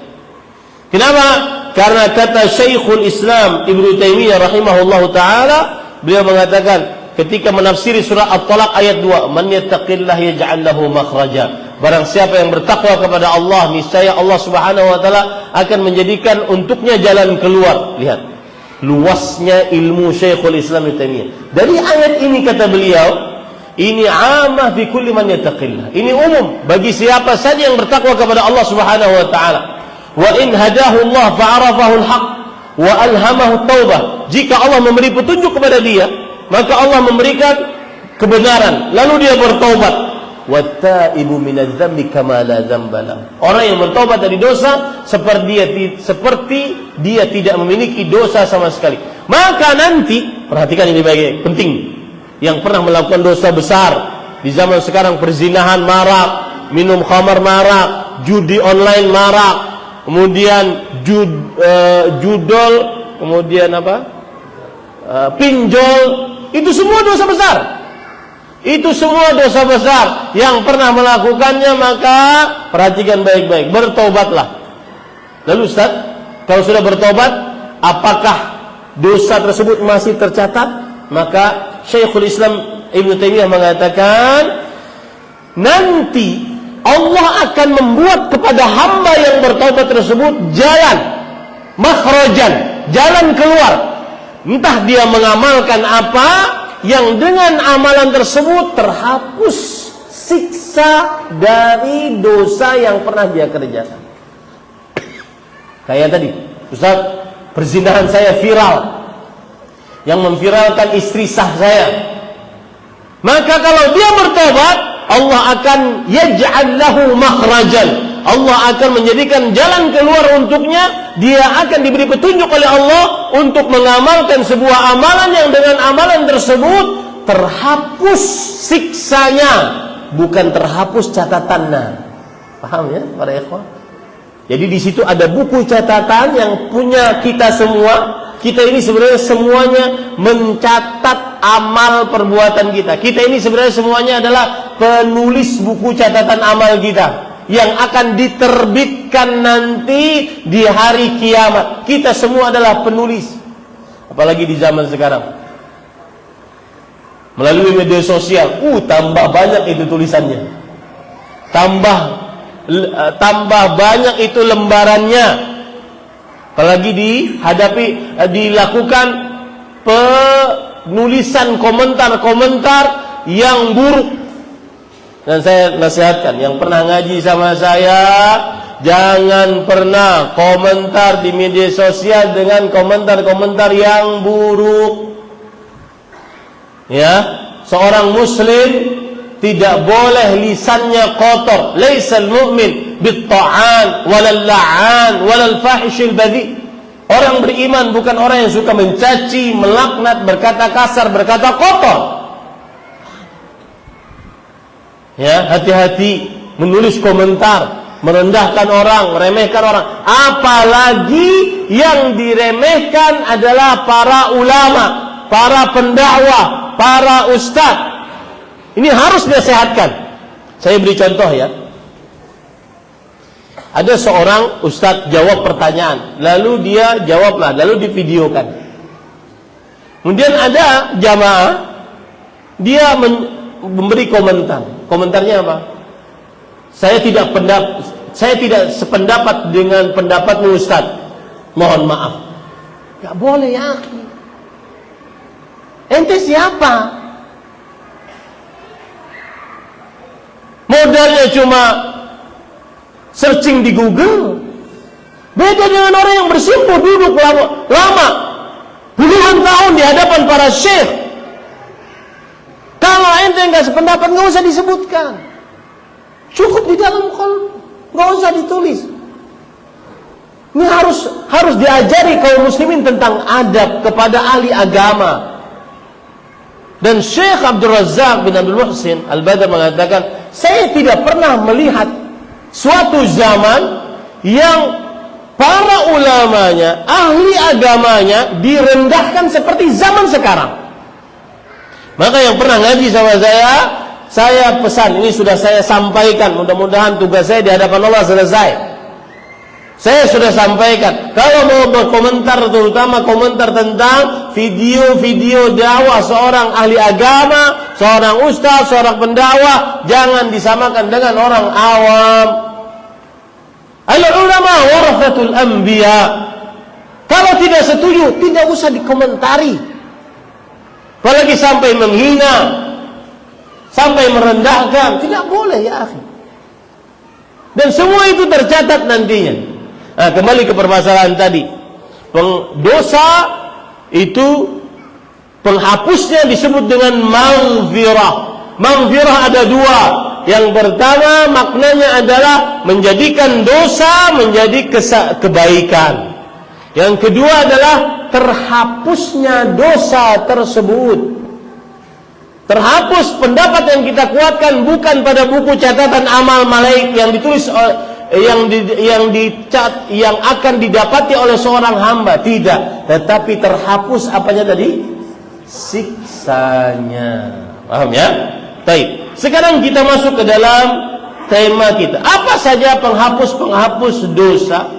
Kenapa? Karena kata Syekhul Islam Ibnu Taimiyah rahimahullahu taala, beliau mengatakan ketika menafsiri surah At-Talaq ayat 2, "Man yattaqillaha yaj'al lahu makhraja." Barang siapa yang bertakwa kepada Allah, niscaya Allah Subhanahu wa taala akan menjadikan untuknya jalan keluar. Lihat luasnya ilmu Syekhul Islam Ibnu Taimiyah. Dari ayat ini kata beliau, ini amah fi kulli man yattaqillah. Ini umum bagi siapa saja yang bertakwa kepada Allah Subhanahu wa taala. Wa in hadahu Allah fa'arafahu al-haq wa alhamahu at-taubah. Jika Allah memberi petunjuk kepada dia, maka Allah memberikan kebenaran, lalu dia bertaubat. Wattaibu minadz-dzambi kama la dzambala. Orang yang bertaubat dari dosa seperti dia tidak memiliki dosa sama sekali. Maka nanti, perhatikan ini baik, penting. Yang pernah melakukan dosa besar di zaman sekarang, perzinahan marak, minum khamar marak, judi online marak, kemudian judol, kemudian pinjol, itu semua dosa besar. Itu semua dosa besar. Yang pernah melakukannya, maka perhatikan baik-baik, bertobatlah. Lalu Ustaz, kalau sudah bertobat, apakah dosa tersebut masih tercatat? Maka Syekhul Islam Ibnu Taimiyah mengatakan, nanti Allah akan membuat kepada hamba yang bertobat tersebut jalan makhrajan, jalan keluar. Entah dia mengamalkan apa, yang dengan amalan tersebut terhapus siksa dari dosa yang pernah dia kerjakan. Kayak tadi, Ustaz, perzinahan saya viral, yang memviralkan istri sah saya. Maka kalau dia bertobat, Allah akan yaj'al lahu makhrajan. Allah akan menjadikan jalan keluar untuknya. Dia akan diberi petunjuk oleh Allah untuk mengamalkan sebuah amalan yang dengan amalan tersebut terhapus siksanya, bukan terhapus catatannya. Paham ya para ikhwah? Jadi di situ ada buku catatan yang punya kita semua. Kita ini sebenarnya semuanya mencatat amal perbuatan kita. Kita ini sebenarnya semuanya adalah penulis buku catatan amal kita yang akan diterbitkan nanti di hari kiamat. Kita semua adalah penulis. Apalagi di zaman sekarang, melalui media sosial, tambah banyak itu tulisannya, tambah banyak itu lembarannya. Apalagi dilakukan penulisan komentar-komentar yang buruk. Dan saya nasihatkan, yang pernah ngaji sama saya, jangan pernah komentar di media sosial dengan komentar-komentar yang buruk. Ya, seorang muslim tidak boleh lisannya kotor. Laisal mu'min bit-ta'an walal la'an walal fahishil badhi. Orang beriman bukan orang yang suka mencaci, melaknat, berkata kasar, berkata kotor. Ya, hati-hati menulis komentar, merendahkan orang, meremehkan orang. Apalagi yang diremehkan adalah para ulama, para pendakwah, para ustadz. Ini harus disehatkan. Saya beri contoh ya. Ada seorang ustadz jawab pertanyaan, lalu dia jawablah, lalu divideokan. Kemudian ada jamaah Dia memberi komentar. Komentarnya apa? Saya tidak sependapat dengan pendapatmu Ustaz. Mohon maaf. Gak boleh ya akhi. Ente siapa? Modalnya cuma searching di Google. Beda dengan orang yang bersimpuh duduk lama puluhan tahun di hadapan para syekh. Kalau ente nggak sependapat, nggak usah disebutkan. Cukup di dalam qalb, nggak usah ditulis. Ini harus diajari kaum muslimin tentang adab kepada ahli agama. Dan Syekh Abdul Razak bin Abdul Muhsin Al-Badr mengatakan, saya tidak pernah melihat suatu zaman yang para ulamanya, ahli agamanya direndahkan seperti zaman sekarang. Maka yang pernah ngaji sama saya pesan, ini sudah saya sampaikan, mudah-mudahan tugas saya di hadapan Allah selesai. Saya sudah sampaikan, kalau mau berkomentar, terutama komentar tentang video-video dakwah seorang ahli agama, seorang ustaz, seorang pendakwah, jangan disamakan dengan orang awam. Al-ulama warathatul anbiya. Kalau tidak setuju, tidak usah dikomentari. Apalagi sampai menghina, sampai merendahkan, tidak boleh ya akhi. Dan semua itu tercatat nantinya. Nah, kembali ke permasalahan tadi. Dosa itu penghapusnya disebut dengan maghfirah. Maghfirah ada dua. Yang pertama maknanya adalah menjadikan dosa menjadi kebaikan. Yang kedua adalah terhapusnya dosa tersebut. Terhapus pendapat yang kita kuatkan bukan pada buku catatan amal malaik yang ditulis yang akan didapati oleh seorang hamba, tidak, tetapi terhapus apanya tadi? Siksanya. Paham ya? Baik. Sekarang kita masuk ke dalam tema kita. Apa saja penghapus dosa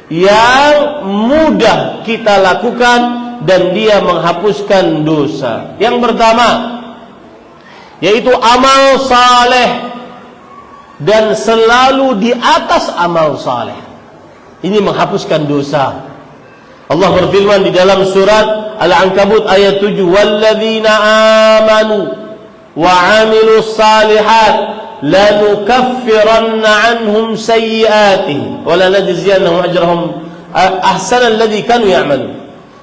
yang mudah kita lakukan dan dia menghapuskan dosa? Yang pertama yaitu amal saleh, dan selalu di atas amal saleh. Ini menghapuskan dosa. Allah berfirman di dalam surat Al-Ankabut ayat 7, "Walladzina amanu wa 'amilus salihat lanukaffiranna 'anhum sayyi'atihim wa lanajziyannahum ajrahum ahsanal ladzi kanu ya'malun."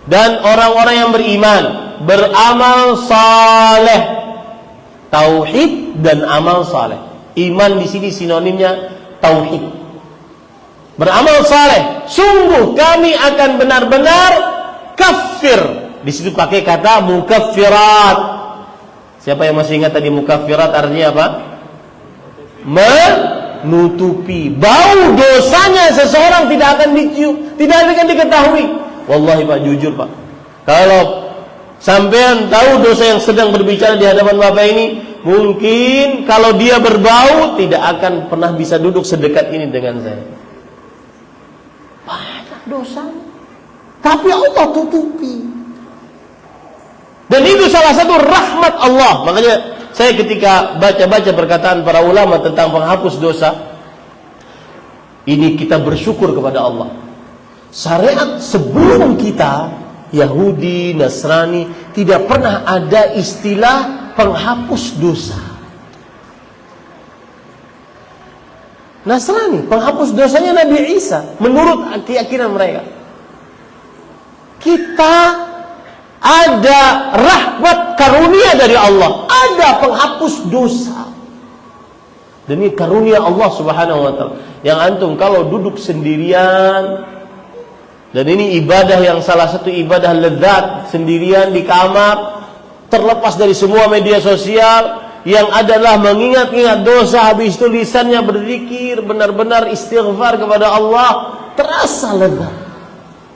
Dan orang-orang yang beriman, beramal saleh, tauhid dan amal saleh. Iman di sini sinonimnya tauhid. Beramal saleh, sungguh kami akan benar-benar kafir. Di situ pakai kata mukaffirat. Siapa yang masih ingat tadi mukaffirat artinya apa? Menutupi. Bau dosanya seseorang tidak akan dicium, tidak akan diketahui. Wallahi Pak, jujur Pak, kalau sampean tahu dosa yang sedang berbicara di hadapan Bapak ini, mungkin kalau dia berbau tidak akan pernah bisa duduk sedekat ini dengan saya. Banyak dosa, tapi Allah tutupi. Dan itu salah satu rahmat Allah. Makanya saya ketika baca-baca perkataan para ulama tentang penghapus dosa, ini kita bersyukur kepada Allah. Syariat sebelum kita, Yahudi, Nasrani, tidak pernah ada istilah penghapus dosa. Nasrani, penghapus dosanya Nabi Isa, menurut keyakinan mereka. Kita ada rahmat karunia dari Allah, ada penghapus dosa. Dan ini karunia Allah Subhanahu wa taala. Yang antum kalau duduk sendirian, dan ini ibadah yang salah satu ibadah lezat, sendirian di kamar, terlepas dari semua media sosial, yang adalah mengingat-ingat dosa, habis itu lisannya berzikir, benar-benar istighfar kepada Allah, terasa lezat.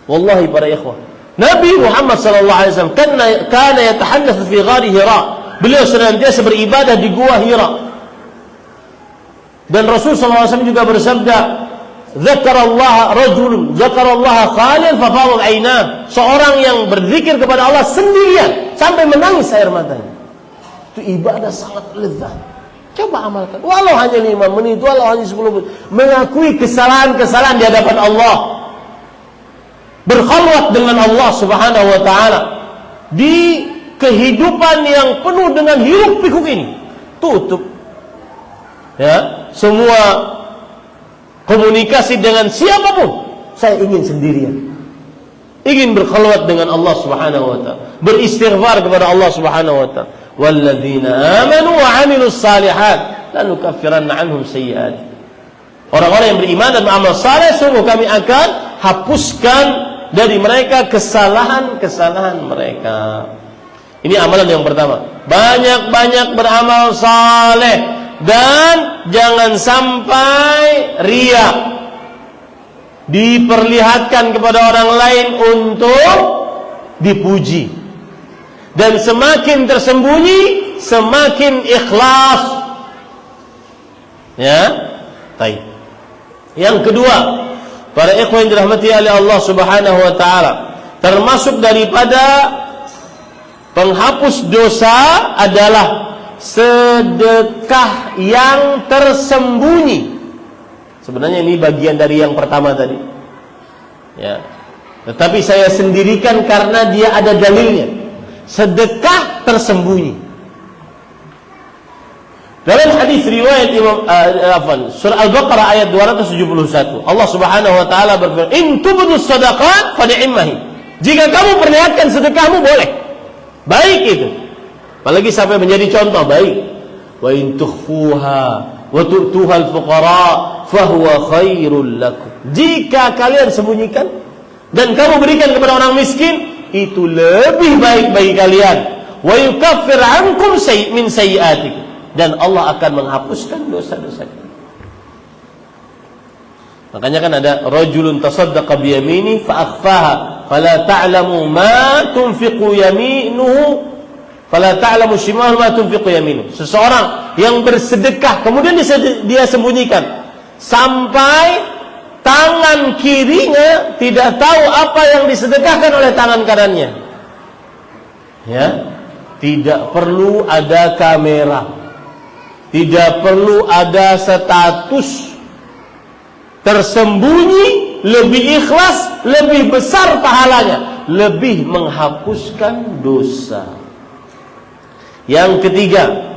Wallahi para ikhwah, Nabi Muhammad SAW kana yatahannath fi ghari Hira. Beliau senantiasa beribadah di gua Hira. Dan Rasul SAW juga bersabda, "Dzakarallaha rajulun, dzakarallaha khalian fa fadat 'ainah." Seorang yang berzikir kepada Allah sendirian sampai menangis air matanya. Itu ibadah sangat lezat. Coba amalkan. Walau hanya 5 menit, walau hanya 10 menit. Mengakui kesalahan-kesalahan di hadapan Allah. Berkhalwat dengan Allah Subhanahu wa taala di kehidupan yang penuh dengan hiruk pikuk ini. Tutup ya semua komunikasi dengan siapapun. Saya ingin sendirian, ingin berkhalwat dengan Allah Subhanahu wa taala, beristighfar kepada Allah Subhanahu wa taala. Walladzina amanu wa 'amilus shalihat lanukaffiranna 'anhum sayyi'atihim. Orang-orang yang beriman dan beramal saleh, sungguh kami akan hapuskan dari mereka kesalahan-kesalahan mereka. Ini amalan yang pertama. Banyak-banyak beramal saleh dan jangan sampai riya, diperlihatkan kepada orang lain untuk dipuji. Dan semakin tersembunyi, semakin ikhlas. Ya, baik. Yang kedua, para ikhwan yang dirahmati oleh Allah Subhanahu wa taala, termasuk daripada penghapus dosa adalah sedekah yang tersembunyi. Sebenarnya ini bagian dari yang pertama tadi. Ya. Tetapi saya sendirikan karena dia ada dalilnya. Sedekah tersembunyi. Dalam hadis riwayat Imam surah Al-Baqarah ayat 271, Allah Subhanahu wa taala berfirman, "In tubdus shadaqat fa ni'mahi." Jika kamu perlihatkan sedekahmu boleh. Baik itu. Apalagi sampai menjadi contoh baik. Wa in tukhfuha wa tu'tuha al-fuqara fa huwa khairul lakum. Jika kalian sembunyikan dan kamu berikan kepada orang miskin, itu lebih baik bagi kalian. Wa yukaffir ankum min sayyi'atikum, dan Allah akan menghapuskan dosa-dosa kalian. Makanya kan ada rajulun tasaddaqa bi yamini fa akhfaha fala ta'lamu ma tunfiqu yaminuhu fala ta'lamu shimaluhu ma tunfiqu yaminuhu. Seseorang yang bersedekah kemudian dia sembunyikan sampai tangan kirinya tidak tahu apa yang disedekahkan oleh tangan kanannya. Ya, tidak perlu ada kamera, tidak perlu ada status. Tersembunyi lebih ikhlas, lebih besar pahalanya, lebih menghapuskan dosa. Yang ketiga,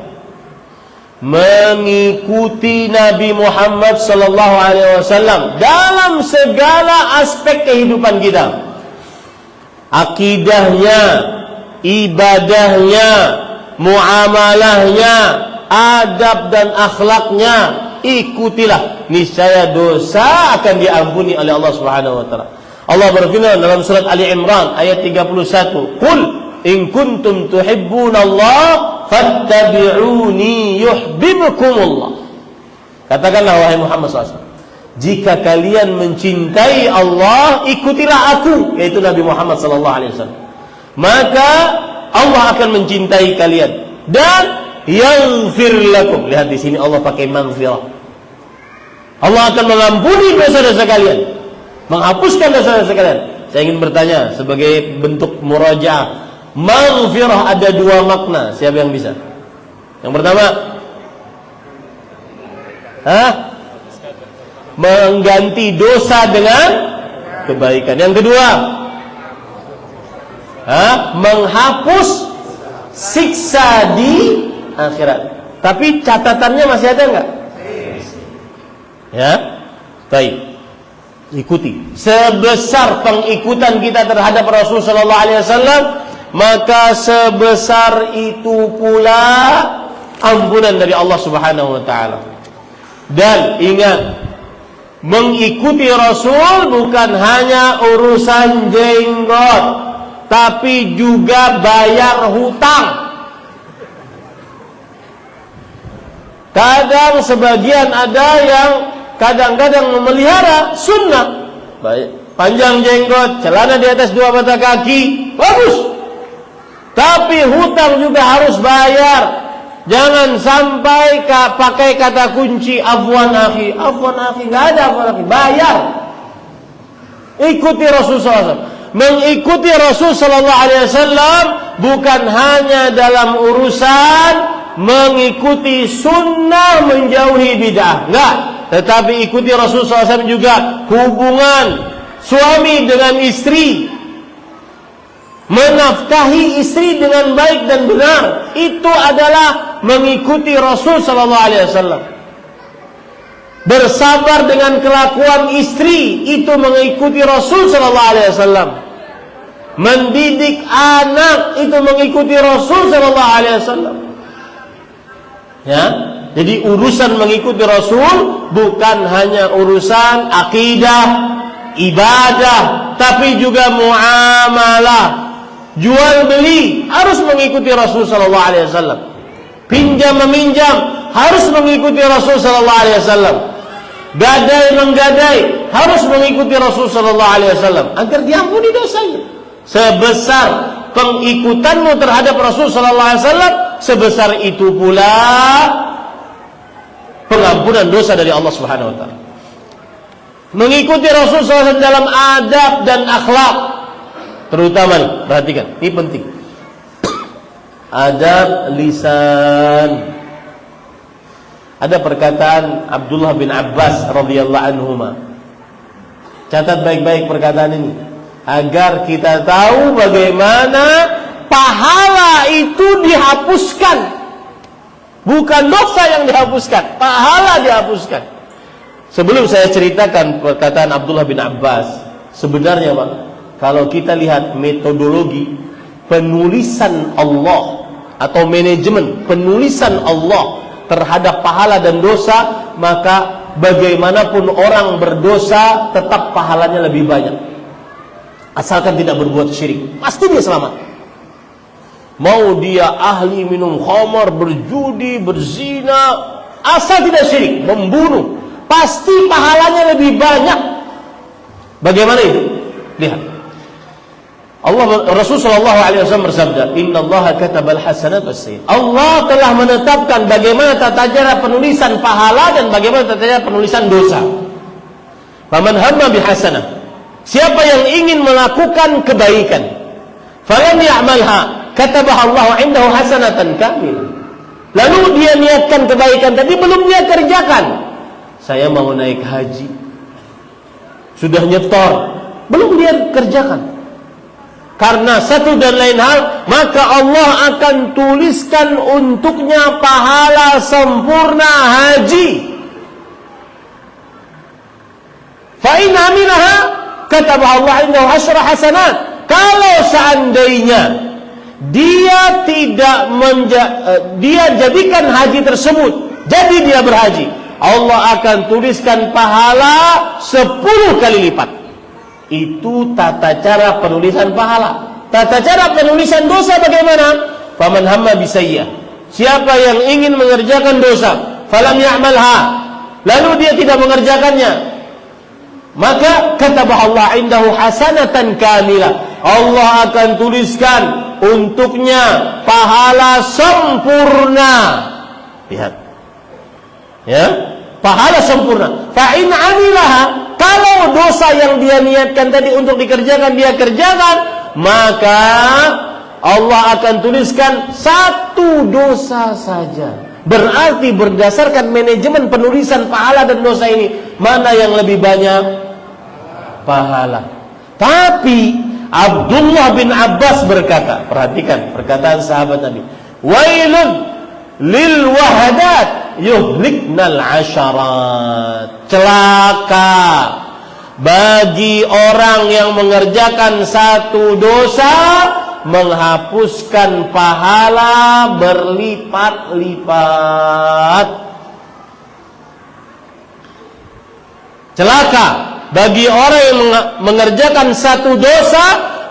mengikuti Nabi Muhammad sallallahu alaihi wasallam dalam segala aspek kehidupan kita. Akidahnya, ibadahnya, muamalahnya, adab dan akhlaknya, ikutilah, niscaya dosa akan diampuni oleh Allah Subhanahu wa taala. Allah berfirman dalam surat Ali Imran ayat 31, "Qul in kuntum tuhibbunallah fattabi'uni yuhibbukumullah." Katakanlah wahai Muhammad SAW, jika kalian mencintai Allah, ikutilah aku, yaitu Nabi Muhammad SAW. Maka Allah akan mencintai kalian dan yaghfir lakum. Lihat di sini Allah pakai maghfirah. Allah akan mengampuni dosa-dosa kalian, menghapuskan dosa-dosa kalian. Saya ingin bertanya sebagai bentuk murajaah, maghfirah ada 2 makna. Siapa yang bisa? Yang pertama, mengganti dosa dengan kebaikan. Yang kedua, menghapus siksa di akhirat. Tapi catatannya masih ada enggak? Ya, baik. Ikuti. Sebesar pengikutan kita terhadap Rasul sallallahu alaihi wasallam, maka sebesar itu pula ampunan dari Allah Subhanahu wa taala. Dan ingat, mengikuti Rasul bukan hanya urusan jenggot, tapi juga bayar hutang. Kadang sebagian ada yang kadang-kadang memelihara sunnah, baik, panjang jenggot, celana di atas 2 mata kaki, bagus. Tapi hutang juga harus bayar. Jangan sampai pakai kata kunci afwan akhi, enggak ada afwan akhi, bayar. Ikuti Rasulullah SAW. mengikuti Rasul sallallahu alaihi wasallam bukan hanya dalam urusan mengikuti sunnah menjauhi bid'ah, enggak, tetapi ikuti Rasul sallallahu alaihi wasallam juga hubungan suami dengan istri, menafkahi istri dengan baik dan benar, itu adalah mengikuti Rasul sallallahu alaihi wasallam. Bersabar dengan kelakuan istri, itu mengikuti Rasul sallallahu alaihi wasallam. Mendidik anak, itu mengikuti Rasul sallallahu alaihi wasallam. Ya, jadi urusan mengikuti Rasul bukan hanya urusan akidah, ibadah, tapi juga muamalah. Jual beli harus mengikuti Rasul sallallahu alaihi wasallam. Pinjam meminjam harus mengikuti Rasul sallallahu alaihi wasallam. Gadai menggadai harus mengikuti Rasul sallallahu alaihi wasallam agar diampuni dosanya. Sebesar pengikutanmu terhadap Rasul sallallahu alaihi wasallam, sebesar itu pula pengampunan dosa dari Allah Subhanahu wa taala. Mengikuti Rasul sallallahu alaihi wasallam dalam adab dan akhlak, terutama nih, perhatikan, ini penting. Adab lisan. Ada perkataan Abdullah bin Abbas radhiyallahu anhuma. Catat baik-baik perkataan ini agar kita tahu bagaimana pahala itu dihapuskan. Bukan dosa yang dihapuskan, pahala dihapuskan. Sebelum saya ceritakan perkataan Abdullah bin Abbas, sebenarnya Pak, kalau kita lihat metodologi penulisan Allah atau manajemen penulisan Allah terhadap pahala dan dosa, maka bagaimanapun orang berdosa tetap pahalanya lebih banyak, asalkan tidak berbuat syirik, pasti dia selamat. Mau dia ahli minum khamar, berjudi, berzina, asal tidak syirik, membunuh, pasti pahalanya lebih banyak. Bagaimana itu? Lihat, Rasul sallallahu alaihi wasallam bersabda, "Innallaha katabal hasanat was-sayyi'at." Allah telah menetapkan bagaimana tata cara penulisan pahala dan bagaimana tata cara penulisan dosa. Faman hamma bihasanah, siapa yang ingin melakukan kebaikan, falam ya'malha, katabaha Allah 'indahu hasanatan kamilah. Lalu dia niatkan kebaikan tapi belum dia kerjakan. Saya mau naik haji, sudah nyetor, belum dia kerjakan. Karena satu dan lain hal, maka Allah akan tuliskan untuknya pahala sempurna haji. Fa in amilaha katabaha Allah indahu asyra hasanat. Kalau seandainya dia dia jadikan haji tersebut, jadi dia berhaji, Allah akan tuliskan pahala 10 kali lipat. Itu tata cara penulisan pahala. Tata cara penulisan dosa bagaimana? Faman hamma bisayyah, siapa yang ingin mengerjakan dosa, falam ya'malha, lalu dia tidak mengerjakannya, maka katabaha Allah indahu hasanatan kamilah. Allah akan tuliskan untuknya pahala sempurna. Lihat, ya, pahala sempurna. Fa in amilaha, kalau dosa yang dia niatkan tadi untuk dikerjakan dia kerjakan, maka Allah akan tuliskan 1 dosa saja. Berarti berdasarkan manajemen penulisan pahala dan dosa ini, mana yang lebih banyak? Pahala. Tapi Abdullah bin Abbas berkata, perhatikan perkataan sahabat Nabi, wailun lil wahadat yuhliknal asyarat. Celaka bagi orang yang mengerjakan 1 dosa, menghapuskan pahala berlipat-lipat. Celaka bagi orang yang mengerjakan 1 dosa,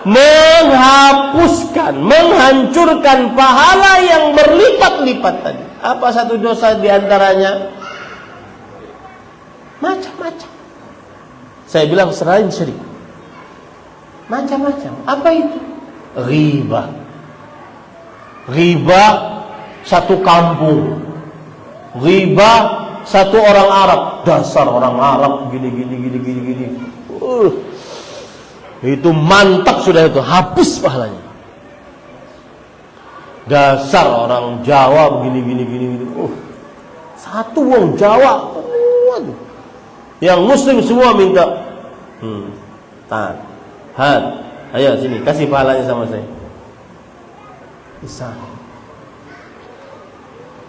menghapuskan, menghancurkan pahala yang berlipat-lipat tadi. Apa 1 dosa diantaranya? Macam-macam. Saya bilang selain syirik, macam-macam. Apa itu? Riba. Riba 1 kampung. Riba 1 orang Arab. Dasar orang Arab gini. itu mantap sudah, itu habis pahalanya. Dasar orang Jawa begini. Satu wong Jawa, yang muslim semua minta, ayo sini kasih pahalanya sama saya. Bisa.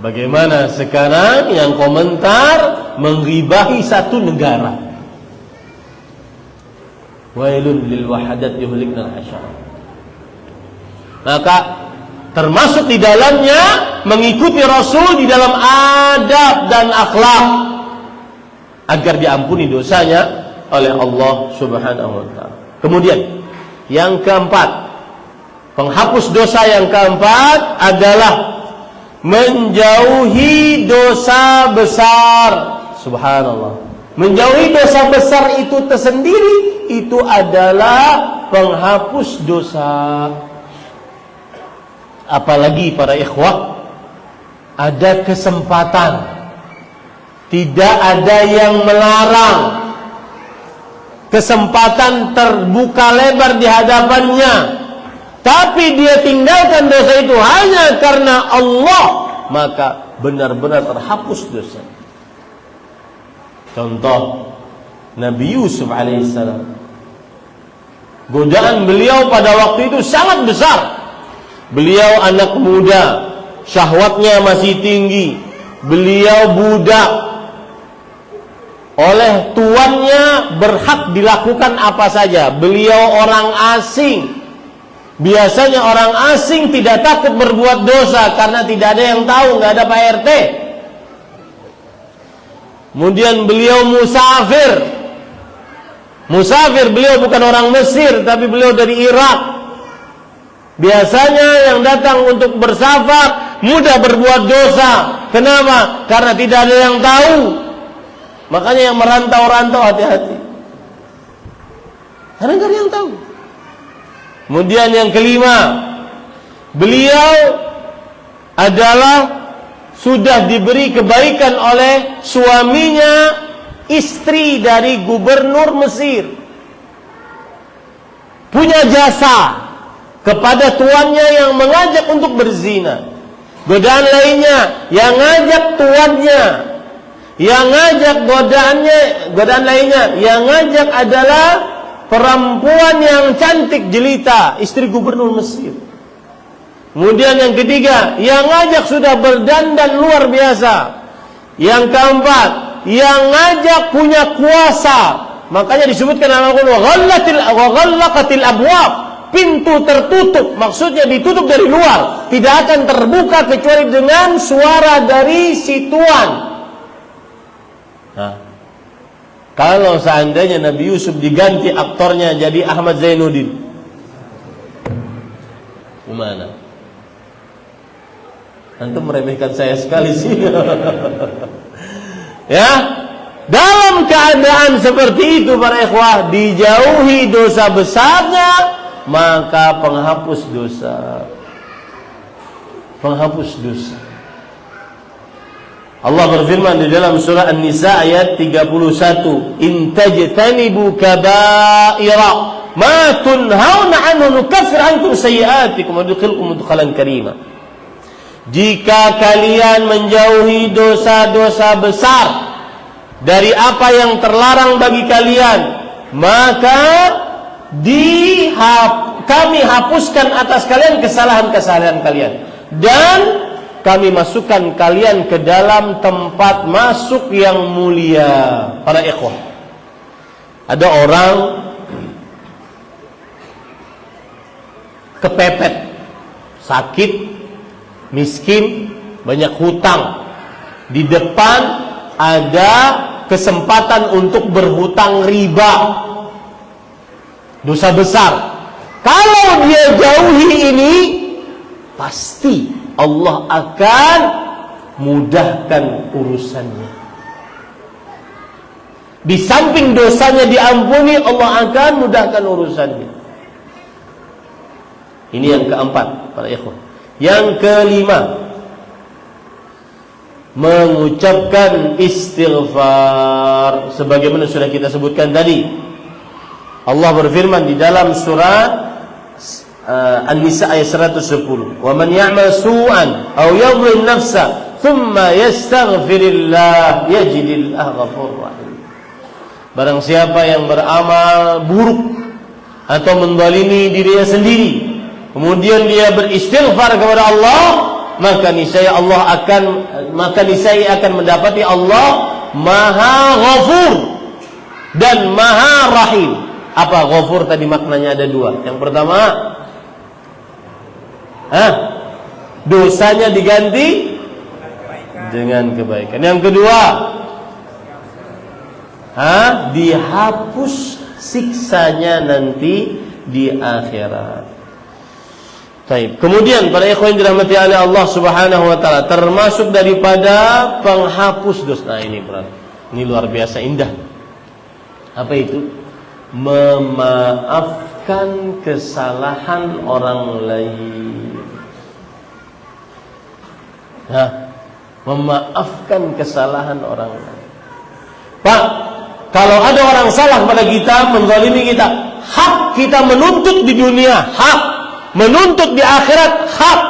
Bagaimana sekarang yang komentar menggibahi satu negara? Wailun lil wahadat yuhlikna al-hasyara. Maka termasuk di dalamnya mengikuti Rasul di dalam adab dan akhlak agar diampuni dosanya oleh Allah Subhanahu wa taala. Kemudian yang keempat, penghapus dosa yang keempat adalah menjauhi dosa besar. Subhanallah. Menjauhi dosa besar itu tersendiri, itu adalah penghapus dosa. Apalagi para ikhwah, ada kesempatan, tidak ada yang melarang, kesempatan terbuka lebar di hadapannya, tapi dia tinggalkan dosa itu hanya karena Allah, maka benar-benar terhapus dosa. Contoh Nabi Yusuf alaihissalam, godaan beliau pada waktu itu sangat besar. Beliau anak muda, syahwatnya masih tinggi, beliau budak, oleh tuannya berhak dilakukan apa saja. Beliau orang asing. Biasanya orang asing tidak takut berbuat dosa karena tidak ada yang tahu, nggak ada Pak RT. Kemudian beliau musafir, beliau bukan orang Mesir, tapi beliau dari Irak. Biasanya yang datang untuk bersafar mudah berbuat dosa. Kenapa? Karena tidak ada yang tahu. Makanya yang merantau-rantau hati-hati, karena nggak ada yang tahu. Kemudian yang kelima, beliau adalah sudah diberi kebaikan oleh suaminya, istri dari gubernur Mesir, punya jasa kepada tuannya yang mengajak untuk berzina. Godaan lainnya yang ngajak tuannya, yang ngajak godaan lainnya yang ngajak adalah perempuan yang cantik jelita, istri gubernur Mesir. Kemudian yang ketiga, yang ngajak sudah berdandan luar biasa. Yang keempat, yang ngajak punya kuasa. Makanya disebutkan dalam Al-Qur'an, ghallaqatil abwab, pintu tertutup, maksudnya ditutup dari luar, tidak akan terbuka kecuali dengan suara dari si tuan. Nah, kalau seandainya Nabi Yusuf diganti aktornya jadi Ahmad Zainuddin, gimana? Antum meremehkan saya sekali sih. Ya, dalam keadaan seperti itu para ikhwah, dijauhi dosa besarnya, maka penghapus dosa. Allah berfirman di dalam surah An-Nisa ayat 31, "In tajtanibu kaba'ira ma tunhauna anhu nukaffir ankum sayyi'atikum wa nudkhilkum mudkhalan karima." Jika kalian menjauhi dosa-dosa besar dari apa yang terlarang bagi kalian, maka kami hapuskan atas kalian kesalahan-kesalahan kalian, dan kami masukkan kalian ke dalam tempat masuk yang mulia. Para ikhwah, ada orang kepepet, sakit, miskin, banyak hutang. Di depan ada kesempatan untuk berhutang riba, dosa besar. Kalau dia jauhi ini, pasti Allah akan mudahkan urusannya. Di samping dosanya diampuni, Allah akan mudahkan urusannya. Ini yang keempat para ikhwan. Yang kelima, mengucapkan istighfar sebagaimana sudah kita sebutkan tadi. Allah berfirman di dalam surah An-Nisa ayat 110, "Wa man ya'mal su'an aw yadhlim nafsa thumma yastaghfirillah yajidillah ghafurur rahim." Barang siapa yang beramal buruk atau menzalimi dirinya sendiri, kemudian dia beristighfar kepada Allah, maka niscaya akan mendapati Allah Maha Ghafur dan Maha Rahim. Apa ghafur tadi maknanya ada dua. Yang pertama, dosanya diganti dengan kebaikan. Yang kedua, dihapus siksanya nanti di akhirat. Baik. Kemudian para ikhwan dirahmati oleh Allah Subhanahu wa taala, termasuk daripada penghapus dosa. Nah, ini berat. Ini luar biasa indah. Apa itu? Memaafkan kesalahan orang lain. Memaafkan kesalahan orang lain. Pak, kalau ada orang salah pada kita, menzalimi kita, hak kita menuntut di dunia, hak menuntut di akhirat, hak.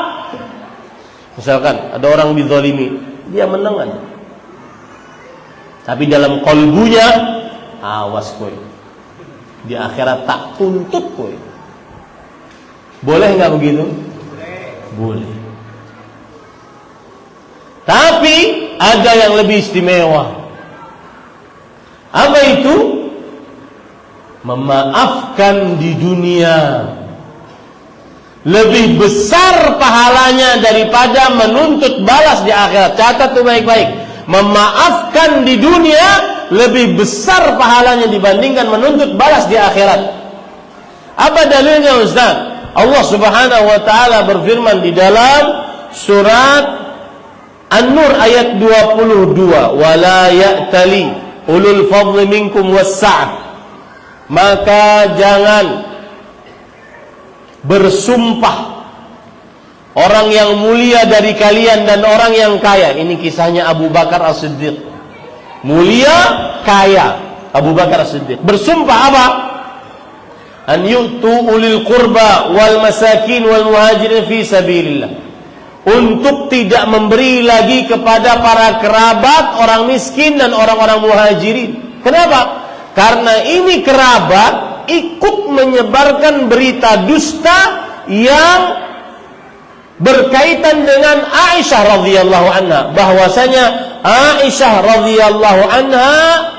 Misalkan ada orang dizalimi, dia menang aja. Tapi dalam kolbunya, awas kowe, di akhirat tak tuntut kowe. Boleh nggak begitu? Boleh. Tapi ada yang lebih istimewa. Apa itu? Memaafkan di dunia. Lebih besar pahalanya daripada menuntut balas di akhirat. Catat tuh baik-baik. Memaafkan di dunia lebih besar pahalanya dibandingkan menuntut balas di akhirat. Apa dalilnya, Ustaz? Allah Subhanahu wa taala berfirman di dalam surat An-Nur ayat 22, "Wala ya'tali ulul fadli minkum was-sa'ah." Maka jangan bersumpah orang yang mulia dari kalian dan orang yang kaya. Ini kisahnya Abu Bakar As-Siddiq. Mulia, kaya. Abu Bakar As-Siddiq bersumpah apa? An yu'tu ulil qurba wal masakin wal muhajirin fi sabilillah. Untuk tidak memberi lagi kepada para kerabat, orang miskin dan orang-orang muhajirin. Kenapa? Karena ini kerabat ikut menyebarkan berita dusta yang berkaitan dengan Aisyah radhiyallahu anha, bahwasanya Aisyah radhiyallahu anha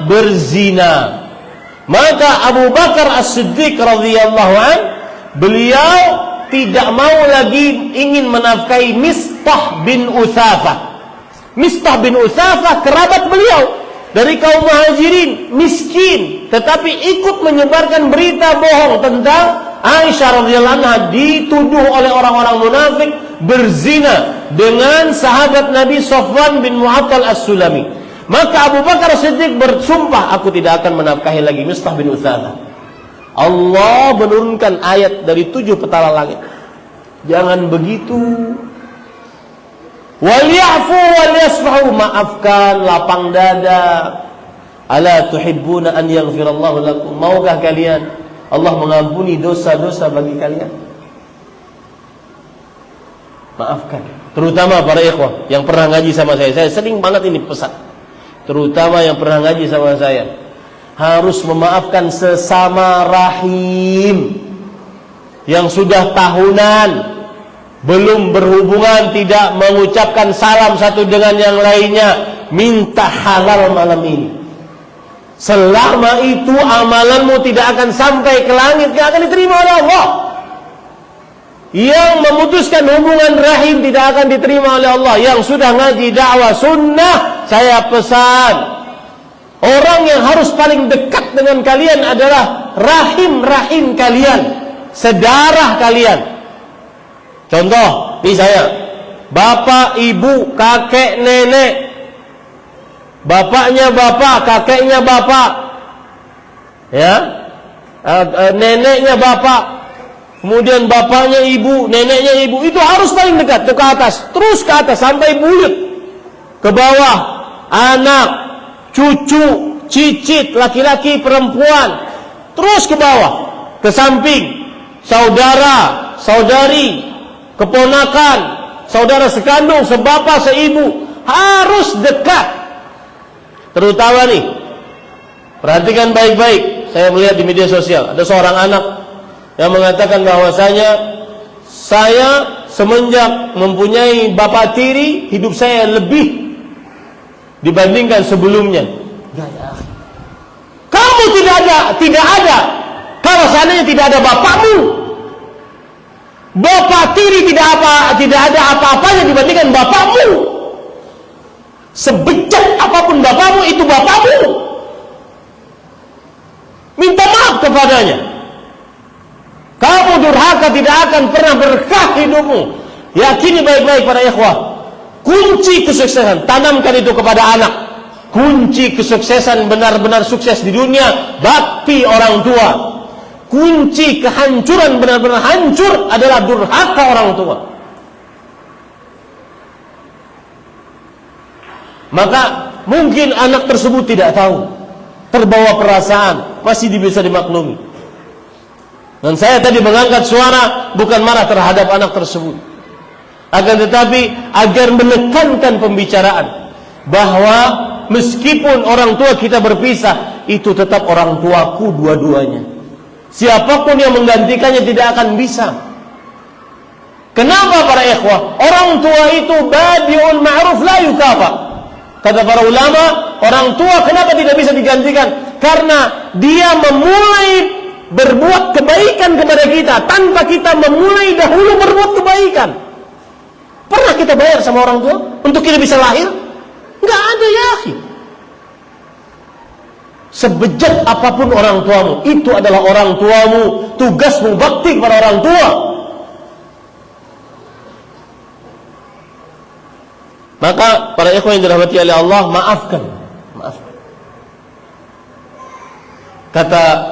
berzina. Maka Abu Bakar As-Siddiq radhiyallahu an, beliau tidak mau lagi ingin menafkahi Mistah bin Utsafah. Mistah bin Utsafah kerabat beliau dari kaum muhajirin, miskin, tetapi ikut menyebarkan berita bohong tentang Aisyah radhiyallahu anha, dituduh oleh orang-orang munafik berzina dengan sahabat Nabi Safwan bin Mu'attal As-Sulami. Maka Abu Bakar Siddiq bersumpah, aku tidak akan menafkahi lagi Mistah bin Utsafah. Allah menurunkan ayat dari 7 petala langit. Jangan begitu. Walyafu walyasfahu, maafkan, lapang dada. Ala tuhibbuna an yaghfirallahu lakum. Maukah kalian Allah mengampuni dosa-dosa bagi kalian? Maafkan. Terutama para ikhwah yang pernah ngaji sama saya. Saya sering banget ini pesan. Terutama yang pernah ngaji sama saya, harus memaafkan sesama rahim yang sudah tahunan belum berhubungan, tidak mengucapkan salam satu dengan yang lainnya. Minta halal malam ini. Selama itu amalanmu tidak akan sampai ke langit, tidak akan diterima oleh Allah. Yang memutuskan hubungan rahim tidak akan diterima oleh Allah. Yang sudah ngaji dakwah sunnah, saya pesan, orang yang harus paling dekat dengan kalian adalah rahim-rahim kalian, sedarah kalian. Contoh, ini saya, bapak, ibu, kakek, nenek. Bapaknya bapak, kakeknya bapak, ya, neneknya bapak, kemudian bapaknya ibu, neneknya ibu. Itu harus paling dekat, ke atas, terus ke atas sampai buyut, ke bawah, anak, cucu, cicit, laki-laki, perempuan, terus ke bawah, ke samping, saudara, saudari, keponakan, saudara sekandung, sebapa, seibu, harus dekat. Terutama nih, perhatikan baik-baik. Saya melihat di media sosial ada seorang anak yang mengatakan bahwasanya saya semenjak mempunyai bapak tiri, hidup saya lebih dibandingkan sebelumnya. Kamu tidak ada. Kalau seandainya tidak ada bapakmu, bapak tiri tidak ada apa-apanya dibandingkan bapakmu. Sebejat apapun bapakmu, itu bapakmu. Minta maaf kepadanya. Kamu durhaka, tidak akan pernah berkah hidupmu. Yakini baik-baik para ikhwah. Kunci kesuksesan, tanamkan itu kepada anak. Kunci kesuksesan, benar-benar sukses di dunia, bakti orang tua. Kunci kehancuran, benar-benar hancur, adalah durhaka orang tua. Maka mungkin anak tersebut tidak tahu, terbawa perasaan, masih bisa dimaklumi. Dan saya tadi mengangkat suara bukan marah terhadap anak tersebut, akan tetapi agar menekankan pembicaraan bahwa meskipun orang tua kita berpisah, itu tetap orang tuaku dua-duanya. Siapapun yang menggantikannya tidak akan bisa. Kenapa para ikhwah? Orang tua itu badi'ul ma'ruf la yukafa. Kata para ulama, orang tua kenapa tidak bisa digantikan? Karena dia memulai berbuat kebaikan kepada kita tanpa kita memulai dahulu berbuat kebaikan. Pernah kita bayar sama orang tua untuk kita bisa lahir? Enggak ada ya akhi. Sebejat apapun orang tuamu, itu adalah orang tuamu. Tugasmu bakti kepada orang tua. Maka para ikhwan yang dirahmati oleh Allah, maafkan. Kata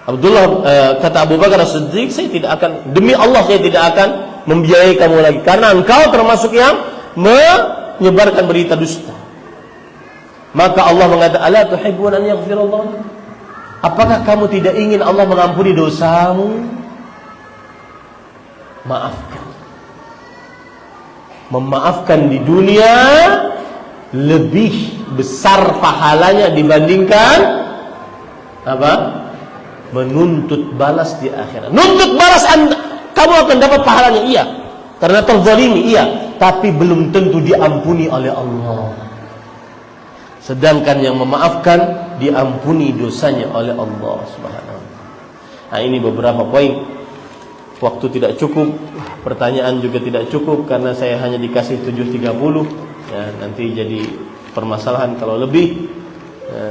Abu Bakar As-Siddiq, saya tidak akan, demi Allah saya tidak akan membiayai kamu lagi, karena engkau termasuk yang menyebarkan berita dusta. Maka Allah mengatakan, ala tuhibbun an yaghfirallah? Apakah kamu tidak ingin Allah mengampuni dosamu? Maafkan. Memaafkan di dunia lebih besar pahalanya dibandingkan apa? Menuntut balas di akhirat. Nuntut balas kamu akan dapat pahalanya, iya, karena terzalimi, iya, tapi belum tentu diampuni oleh Allah. Sedangkan yang memaafkan diampuni dosanya oleh Allah Subhanahu wa taala. Nah, ini beberapa poin. Waktu tidak cukup, pertanyaan juga tidak cukup karena saya hanya dikasih 7.30. Ya, nanti jadi permasalahan kalau lebih.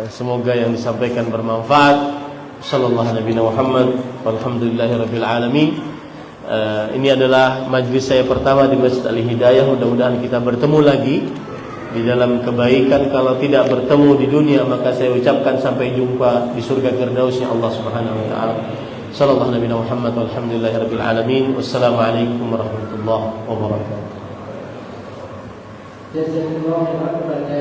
Semoga yang disampaikan bermanfaat. Sallallahu alaihi Muhammad walhamdulillahirabbil alamin. Ini adalah majlis saya pertama di Masjid Al-Hidayah. Mudah-mudahan kita bertemu lagi di dalam kebaikan. Kalau tidak bertemu di dunia, maka saya ucapkan sampai jumpa di surga Firdausnya Allah Subhanahu wa taala. Sallallahu alaihi Muhammad walhamdulillahirabbil alamin. Wassalamualaikum warahmatullahi wabarakatuh.